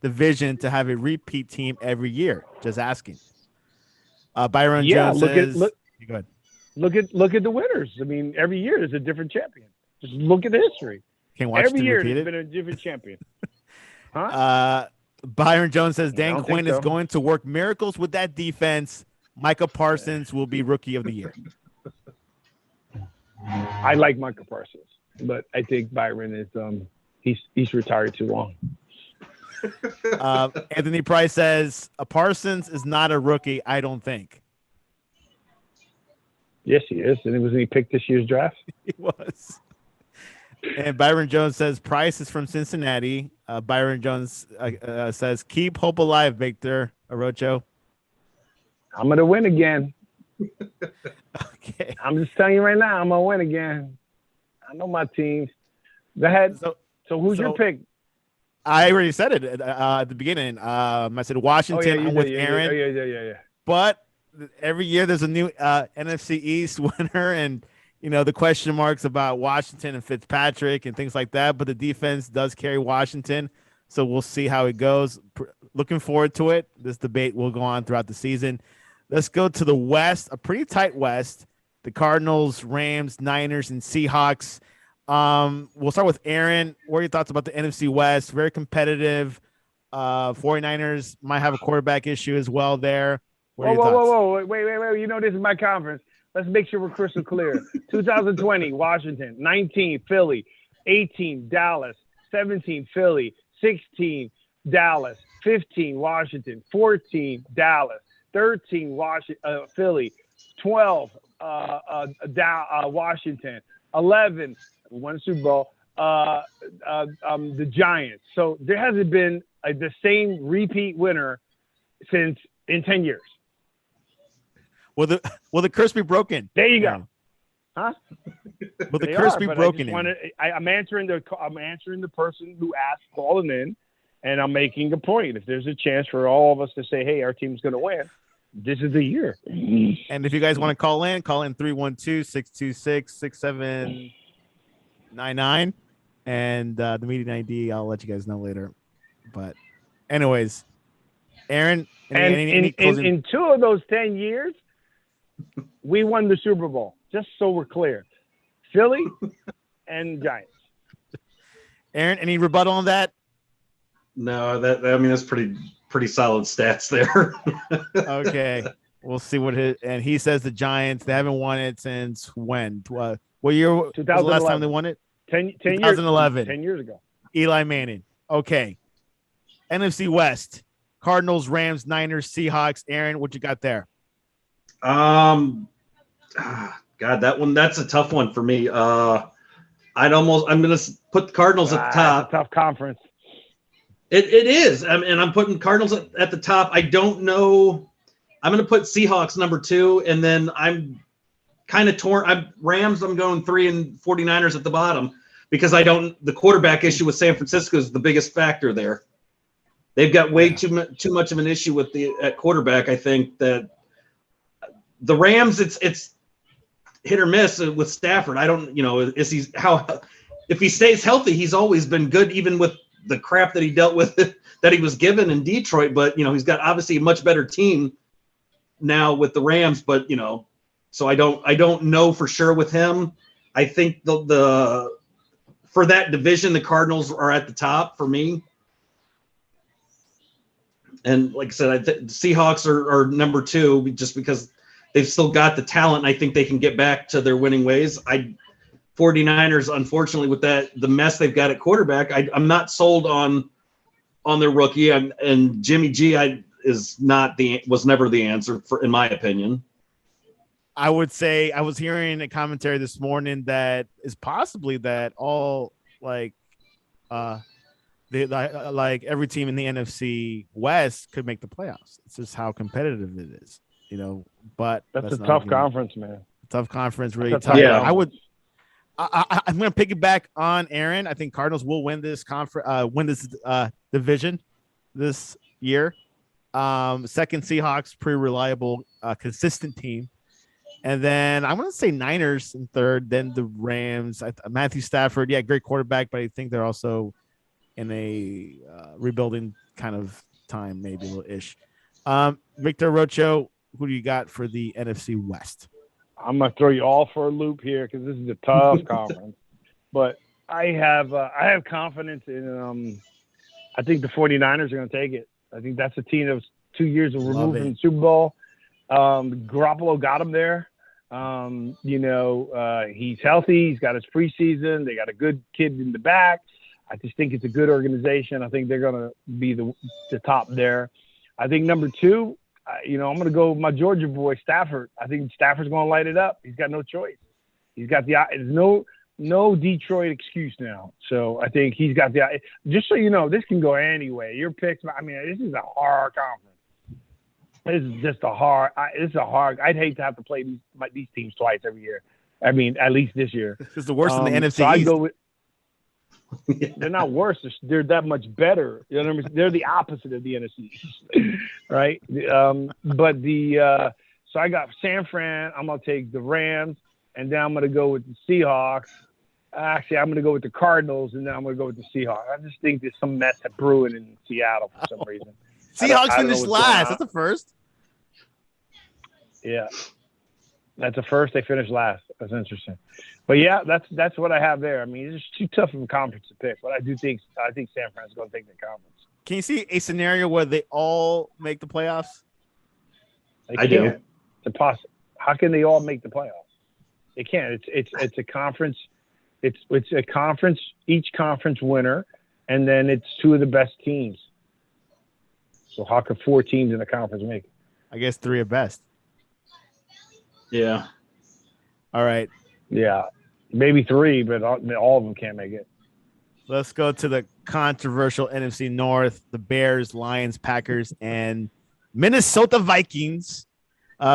division to have a repeat team every year? Just asking. Byron Jones says, go ahead. Look at the winners. I mean, every year there's a different champion. Just look at the history. Can't watch every year there's been a different champion. Huh? Byron Jones says Dan Quinn is going to work miracles with that defense. Micah Parsons will be rookie of the year. I like Micah Parsons, but I think Byron is he's retired too long. Anthony Price says Parsons is not a rookie, I don't think. Yes, he is. And wasn't he picked this year's draft? He was. And Byron Jones says Price is from Cincinnati. Byron Jones says keep hope alive, Victor Arocho. I'm gonna win again. Okay. I'm just telling you right now, I'm gonna win again. I know my team. Go ahead. So who's your pick? I already said it at the beginning. I said Washington with Aaron. Yeah. But every year there's a new NFC East winner, and the question marks about Washington and Fitzpatrick and things like that. But the defense does carry Washington, so we'll see how it goes. Looking forward to it. This debate will go on throughout the season. Let's go to the West, a pretty tight West. The Cardinals, Rams, Niners, and Seahawks. We'll start with Aaron. What are your thoughts about the NFC West? Very competitive. 49ers might have a quarterback issue as well there. Whoa. Wait. This is my conference. Let's make sure we're crystal clear. 2020, Washington. 19, Philly. 18, Dallas. 17, Philly. 16, Dallas. 15, Washington. 14, Dallas. 13, Philly. 12, Washington. 11, won Super Bowl. The Giants. So there hasn't been the same repeat winner in 10 years. Will the curse be broken? There you go. Huh? Will the curse be broken? I'm answering the person who asked, calling in, and I'm making a point. If there's a chance for all of us to say, hey, our team's going to win, this is the year. And if you guys want to call in 312-626-6799. And the meeting ID, I'll let you guys know later. But anyways, Aaron, in 2 of those 10 years, we won the Super Bowl. Just so we're clear, Philly and Giants. Aaron, any rebuttal on that? No, that's pretty solid stats there. Okay, we'll see and he says the Giants, they haven't won it since when? What year was the last time they won it? 10 2011. 10 years ago. Eli Manning. Okay. NFC West, Cardinals, Rams, Niners, Seahawks. Aaron, what you got there? God, that's a tough one for me. I'm going to put the Cardinals at the top. That's a tough conference. It is. And I'm putting Cardinals at the top. I don't know. I'm going to put Seahawks number 2, and then I'm kind of torn. Rams, I'm going 3, and 49ers at the bottom because the quarterback issue with San Francisco is the biggest factor there. They've got way too much of an issue with at quarterback. I think that the Rams, it's hit or miss with Stafford. I don't, if he stays healthy, he's always been good, even with the crap that he dealt with that he was given in Detroit. But, he's got obviously a much better team now with the Rams, but, so I don't know for sure with him. I think for that division, the Cardinals are at the top for me. And like I said, the Seahawks are number 2 just because they've still got the talent. And I think they can get back to their winning ways. 49ers, unfortunately, with the mess they've got at quarterback, I'm not sold on their rookie. And Jimmy G was never the answer in my opinion. I would say I was hearing a commentary this morning that is possibly that all like every team in the NFC West could make the playoffs. It's just how competitive it is, but that's a tough conference, man. Tough conference, really tough. tough. Yeah. I'm going to piggyback on Aaron. I think Cardinals will win this division this year. Second, Seahawks, pretty reliable, consistent team. And then I'm going to say Niners in third, then the Rams. Matthew Stafford, great quarterback, but I think they're also in a rebuilding kind of time, maybe a little ish. Victor Arocho, who do you got for the NFC West? I'm going to throw you all for a loop here because this is a tough conference. But I have confidence in I think the 49ers are going to take it. I think that's a team that was 2 years removed from the Super Bowl. Garoppolo got him there. He's healthy. He's got his preseason. They got a good kid in the back. I just think it's a good organization. I think they're going to be the top there. I think number two, I'm going to go with my Georgia boy, Stafford. I think Stafford's going to light it up. He's got no choice. He's got there's no Detroit excuse now. So I think he's got just so you know, this can go anyway. Your picks, this is a hard conference. This is just I'd hate to have to play these teams twice every year. At least this year. It's the worst in the NFC so East. I go with. They're not worse. They're that much better. You know what I mean? They're the opposite of the NFC East, right? So I got San Fran. I'm gonna take the Rams, and then I'm gonna go with the Seahawks. Actually, I'm gonna go with the Cardinals, and then I'm gonna go with the Seahawks. I just think there's some mess brewing in Seattle for some reason. Seahawks finished last. That's the first. Yeah, that's the first. They finished last. That's interesting. But yeah, that's what I have there. It's just too tough of a conference to pick. But I think San Fran's going to take the conference. Can you see a scenario where they all make the playoffs? I do. It's impossible. How can they all make the playoffs? They can't. It's a conference. It's a conference. Each conference winner, and then it's two of the best teams. So how can 4 teams in a conference make it? I guess 3 are best. Yeah. All right. Yeah, maybe 3, but all of them can't make it. Let's go to the controversial NFC North, the Bears, Lions, Packers, and Minnesota Vikings.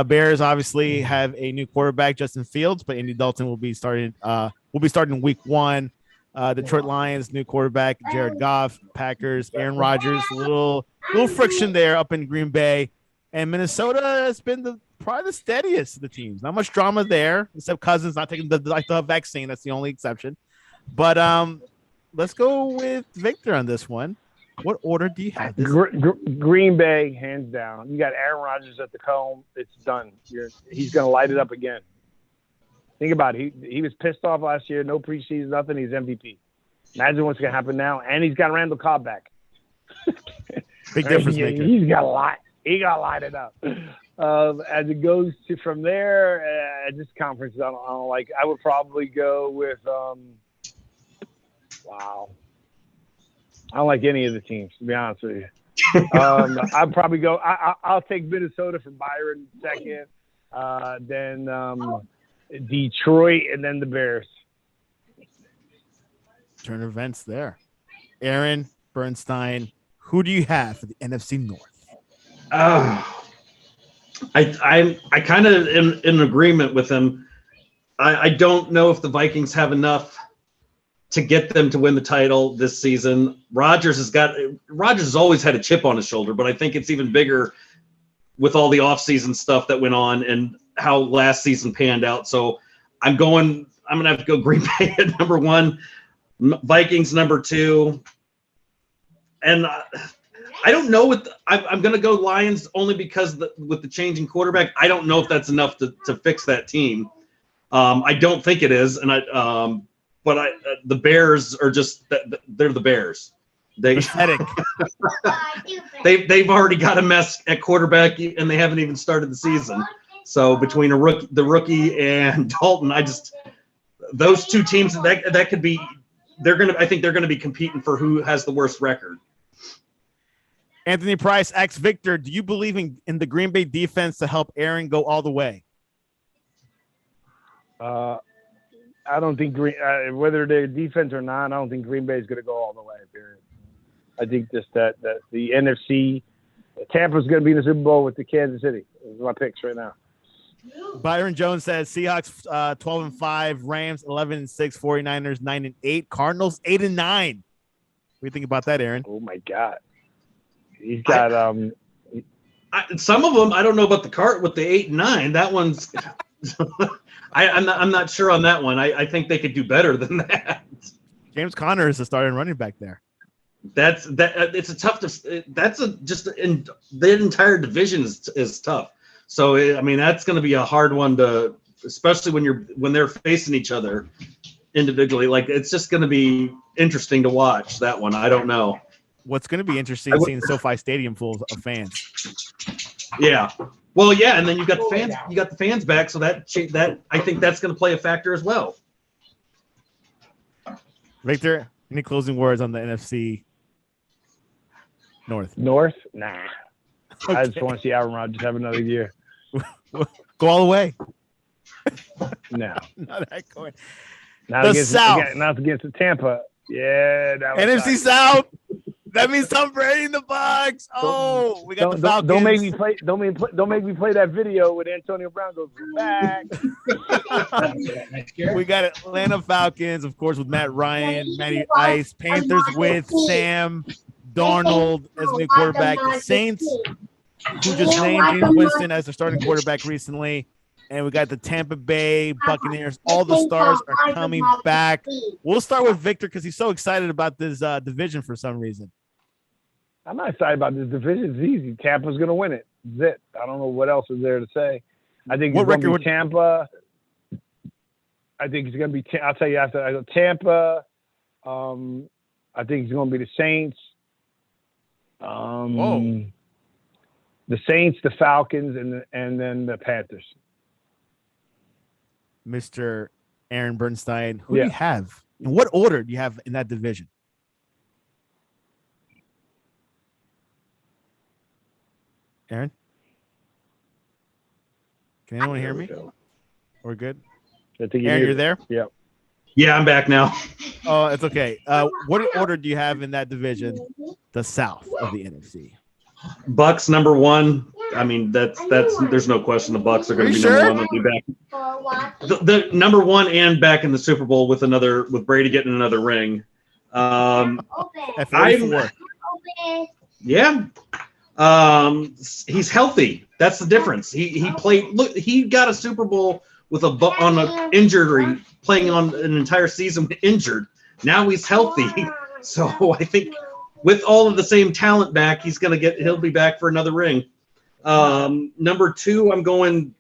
Bears obviously have a new quarterback, Justin Fields, but Andy Dalton will be starting week 1. Detroit Lions, new quarterback, Jared Goff. Packers, Aaron Rodgers, little friction there up in Green Bay. And Minnesota has been probably the steadiest of the teams. Not much drama there, except Cousins not taking the vaccine. That's the only exception. But let's go with Victor on this one. What order do you have? Green Bay, hands down. You got Aaron Rodgers at the helm. It's done. He's going to light it up again. Think about it. He was pissed off last year. No preseason, nothing. He's MVP. Imagine what's going to happen now. And he's got Randall Cobb back. Big difference maker. He's got a lot. He got to light it up. As it goes to from there, this conference, I don't like. I would probably go with. Wow. I don't like any of the teams, to be honest with you. I'd probably go. I'll take Minnesota for Byron second, then Detroit, and then the Bears. Turn events there. Aaron Bernstein, who do you have for the NFC North? I kind of am in agreement with him. I don't know if the Vikings have enough to get them to win the title this season. Rodgers has always had a chip on his shoulder, but I think it's even bigger with all the offseason stuff that went on and how last season panned out. So I'm going to have to go Green Bay at number 1, Vikings number 2. And I don't know I'm going to go Lions only because with the changing quarterback, I don't know if that's enough to fix that team. I don't think it is. And but the Bears are they're the Bears. They've already got a mess at quarterback and they haven't even started the season. So between the rookie and Dalton, those two teams that could be. I think they're gonna be competing for who has the worst record. Anthony Price, ex Victor, do you believe in the Green Bay defense to help Aaron go all the way? I don't think whether they're defense or not, I don't think Green Bay is going to go all the way. Period. I think just that the NFC, Tampa's going to be in the Super Bowl with the Kansas City. Those are my picks right now. Byron Jones says Seahawks 12-5, Rams 11-6, 49ers 9-8, Cardinals 8-9. What do you think about that, Aaron? Oh my God, he's got some of them. I don't know about the cart with the 8 and 9. That one's. I'm not sure on that one. I think they could do better than that. James Conner is the starting running back there. It's a tough. The entire division is tough. So I mean that's going to be a hard one to, especially when they're facing each other individually. Like it's just going to be interesting to watch that one. I don't know. What's going to be interesting is seeing SoFi Stadium full of fans. Yeah. Well, yeah, and then you got the fans. You got the fans back, so that I think that's going to play a factor as well. Victor, any closing words on the NFC North? North? Nah. Okay. I just want to see Aaron Rodgers have another year. Go all the way. No. Not that going. Not The against South. Not against the Tampa. Yeah. That was NFC nice. South. That means Tom Brady in the box. Oh, we got the Falcons. Don't make me play. Don't make me play that video with Antonio Brown goes back. We got Atlanta Falcons, of course, with Matt Ryan, Matty Ice. Panthers with Sam Darnold as new quarterback. The Saints, who just named James Winston as their starting quarterback recently. And we got the Tampa Bay Buccaneers. All the stars are coming back. We'll start with Victor because he's so excited about this division for some reason. I'm not excited about this division. It's easy. Tampa's going to win it. That's it. I don't know what else is there to say. I think it's going to be Tampa. I think it's going to be. I'll tell you after. I go Tampa. I think it's going to be the Saints. Whoa. The Saints, the Falcons, and then the Panthers. Mr. Aaron Bernstein, who do you have? In what order do you have in that division? Aaron? Can anyone hear me? We're good? Aaron, you're there? Yeah. Yeah, I'm back now. Oh, it's okay. What order do you have in that division, the South of the NFC? Bucks number one. I mean, that's there's no question the Bucks are going to be number one. They'll be back. The number one and back in the Super Bowl with Brady getting another ring. At 44. Yeah. He's healthy. That's the difference. He played. Look, he got a Super Bowl with on an injury, playing on an entire season injured. Now he's healthy, so I think with all of the same talent back, he'll be back for another ring. Number two, I'm going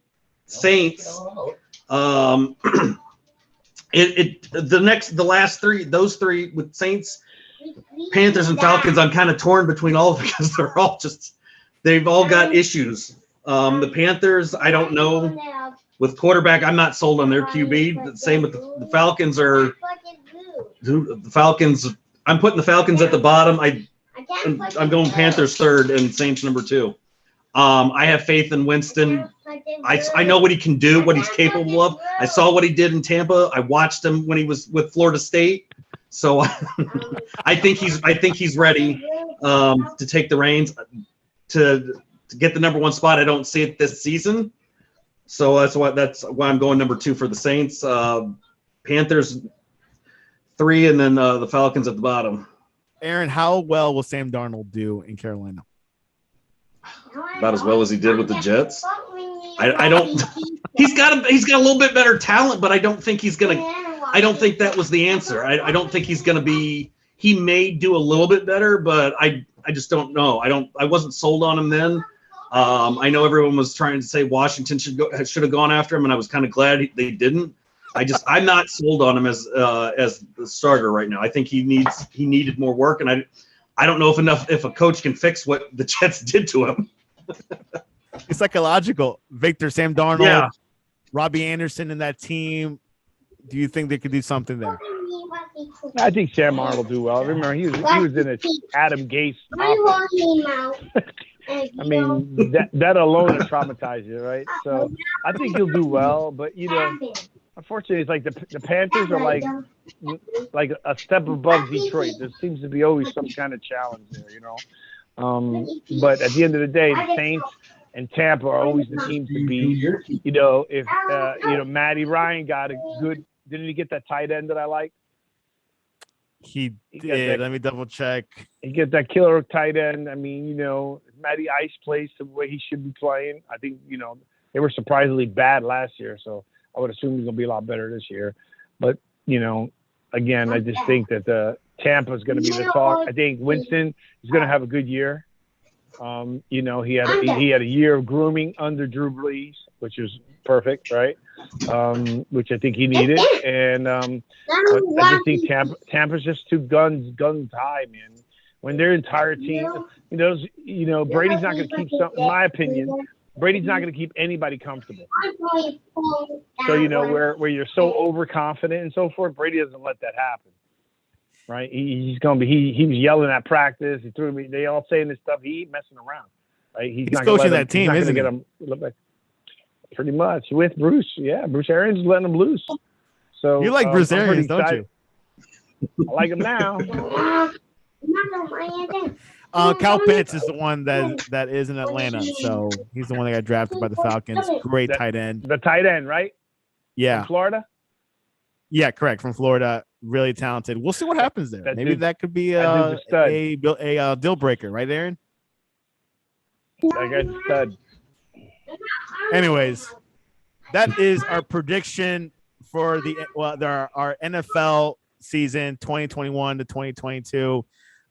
Saints. The last three, those three with Saints, Panthers, and Falcons, I'm kind of torn between all of them because they've all got issues. The Panthers, I don't know. With quarterback, I'm not sold on their QB. The same with the Falcons. I'm putting the Falcons at the bottom. I'm going Panthers third and Saints number two. I have faith in Winston. I know what he can do, what he's capable of. I saw what he did in Tampa. I watched him when he was with Florida State. So I think he's ready to take the reins to get the number one spot. I don't see it this season. So that's why I'm going number two for the Saints. Panthers 3, and then the Falcons at the bottom. Aaron, how well will Sam Darnold do in Carolina? About as well as he did with the Jets. I don't. He's got a little bit better talent, but I don't think he's gonna. I don't think that was the answer. I don't think he's gonna be. He may do a little bit better, but I just don't know. I wasn't sold on him then. I know everyone was trying to say Washington should have gone after him, and I was kind of glad they didn't. I'm not sold on him as the starter right now. I think he needed more work, and I don't know if a coach can fix what the Jets did to him. It's psychological. Victor, Sam Darnold, Yeah. Robbie Anderson in that team. Do you think they could do something there? I think Sam Arnold will do well. Remember, he was in a Adam Gase offense. I mean, that alone will traumatize you, right? So I think he'll do well. But, unfortunately, it's like the Panthers are like a step above Detroit. There seems to be always some kind of challenge there, But at the end of the day, the Saints and Tampa are always the teams to beat. If Matty Ryan got a good – didn't he get that tight end that I like? He did. Let me double check. He gets that killer tight end. I mean, Matty Ice plays the way he should be playing. I think, they were surprisingly bad last year, so I would assume he's going to be a lot better this year. But, again, I just think that Tampa is going to be the talk. I think Winston is going to have a good year. He had a year of grooming under Drew Brees, which is perfect, right? Which I think he needed. And but I just think Tampa's just too guns high, man. When their entire team, Brady's not going to keep some. In my opinion, Brady's not going to keep anybody comfortable. So where you're so overconfident and so forth, Brady doesn't let that happen. Right? He's going to be. He was yelling at practice. He threw me. They all saying this stuff. He ain't messing around. Right? He's not coaching that team, isn't he? Get him look like, pretty much with Bruce. Yeah, Bruce Arians letting him loose. So you like Bruce Arians, don't you? I like him now. Kyle Pitts is the one that is in Atlanta. So he's the one that got drafted by the Falcons. Great tight end. The tight end, right? Yeah. From Florida? Yeah, correct. From Florida. Really talented. We'll see what happens there. Maybe that could be a deal breaker, right, Aaron? That guy's a stud. Anyways, that is our prediction for our NFL season 2021 to 2022.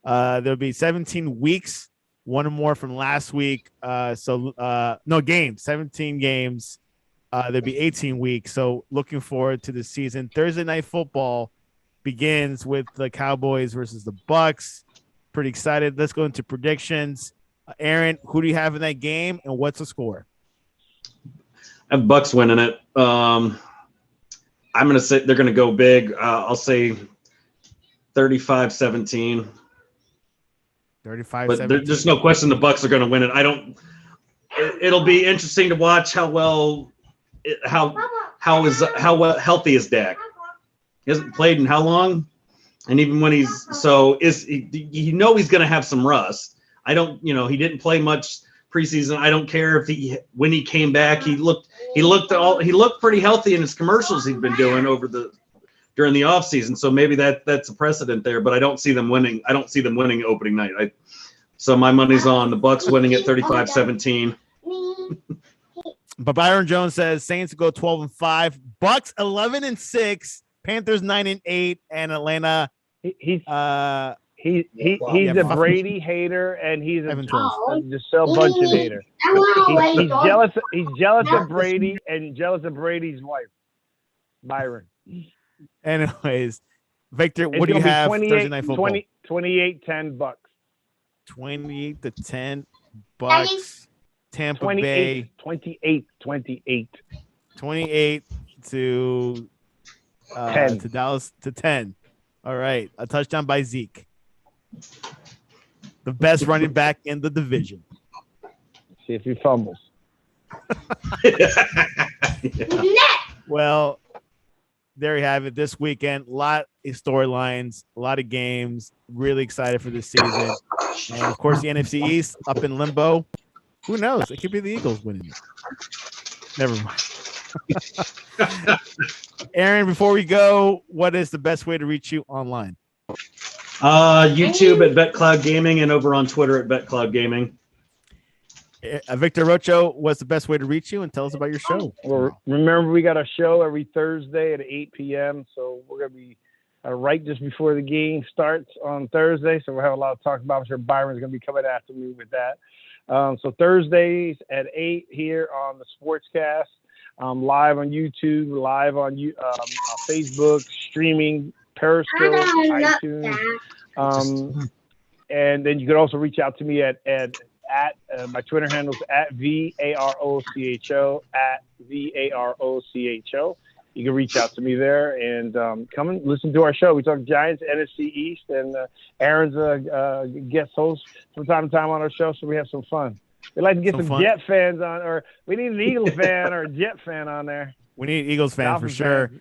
There'll be 17 weeks, one more from last week. No games, 17 games. There'll be 18 weeks. So looking forward to the season. Thursday Night Football begins with the Cowboys versus the Bucks. Pretty excited. Let's go into predictions. Aaron, who do you have in that game, and what's the score? I have Bucks winning it. I'm going to say they're going to go big. I'll say 35-17. 35-17. But there's no question the Bucks are going to win it. It'll be interesting to watch how healthy is Dak. He hasn't played in how long? And even when he's he's going to have some rust. He didn't play much preseason. I don't care if when he came back, he looked pretty healthy in his commercials he'd been doing during the offseason. So maybe that's a precedent there, but I don't see them winning. I don't see them winning opening night. So my money's on the Bucks winning at 35-17. But Byron Jones says Saints go 12-5, Bucks 11-6, Panthers 9-8, and Atlanta. He's a Brady hater, and he's just so bunch of hater. He's jealous. He's jealous of Brady and jealous of Brady's wife, Byron. Anyways, Victor, what do you have Thursday Night Football? 28-10 Bucks. 28-10 Bucks. Tampa Bay. 28. 28 to 10. To Dallas to 10. All right. A touchdown by Zeke. The best running back in the division. See if he fumbles. Yeah. Well, there you have it. This weekend, a lot of storylines, a lot of games. Really excited for this season. And, of course, the NFC East up in limbo. Who knows? It could be the Eagles winning it. Never mind. Aaron, before we go, what is the best way to reach you online? YouTube at BetCloud Gaming and over on Twitter at BetCloud Gaming. Victor Arocho, what's the best way to reach you, and tell us about your show? Well, remember, we got a show every Thursday at 8 p.m., so we're going to be right just before the game starts on Thursday, so we'll have a lot to talk about. I'm sure Byron's going to be coming after me with that. So Thursdays at 8 here on the Sportscast, live on YouTube, live on Facebook, streaming, Periscope, iTunes. And then you can also reach out to me at at my Twitter handles at VAROCHO at VAROCHO. You can reach out to me there and come and listen to our show. We talk Giants, NFC East, and Aaron's a guest host from time to time on our show, so we have some fun. We like to get some Jet fans on, or we need an Eagles fan or a Jet fan on there. We need Eagles fans for sure.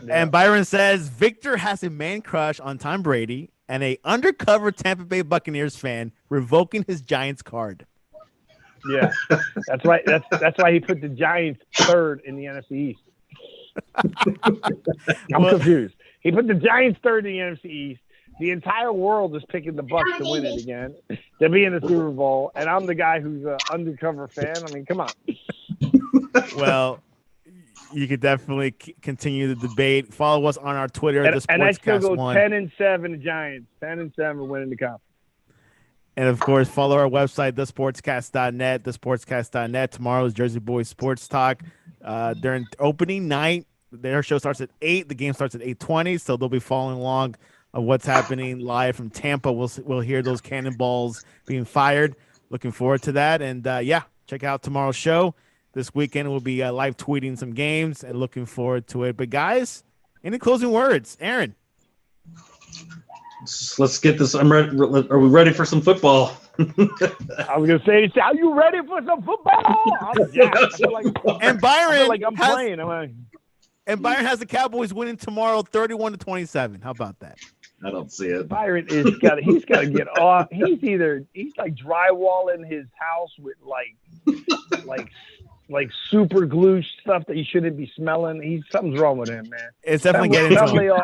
And Byron says Victor has a man crush on Tom Brady and a undercover Tampa Bay Buccaneers fan revoking his Giants card. Yeah, that's right. That's why he put the Giants third in the NFC East. I'm confused. He put the Giants third in the NFC East. The entire world is picking the Bucs to win it again, to be in the Super Bowl, and I'm the guy who's an undercover fan. I mean, come on. Well, you could definitely continue the debate. Follow us on our Twitter. And I still go 10-7 the Giants. 10-7 winning the conference. And of course, follow our website, thesportscast.net, thesportscast.net. Tomorrow is Jersey Boys Sports Talk. During opening night, their show starts at 8. The game starts at 8:20, so they'll be following along of what's happening live from Tampa. We'll hear those cannonballs being fired. Looking forward to that. And check out tomorrow's show. This weekend we'll be live tweeting some games and looking forward to it. But guys, any closing words? Aaron. Let's get this. I'm ready. Are we ready for some football? I was gonna say, are you ready for some football? And Byron, I'm playing. And Byron has the Cowboys winning tomorrow, 31-27. How about that? I don't see it. Byron he's got to get off. He's like drywalling his house with like super glue stuff that you shouldn't be smelling. Something's wrong with him, man. It's definitely getting to him.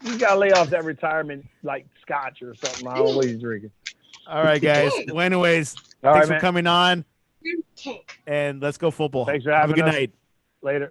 He's got to lay off that retirement like scotch or something. I don't know what he's drinking. All right, guys. Well, anyways, thanks for coming on. And let's go football. Thanks for having us. Have a good night. Later.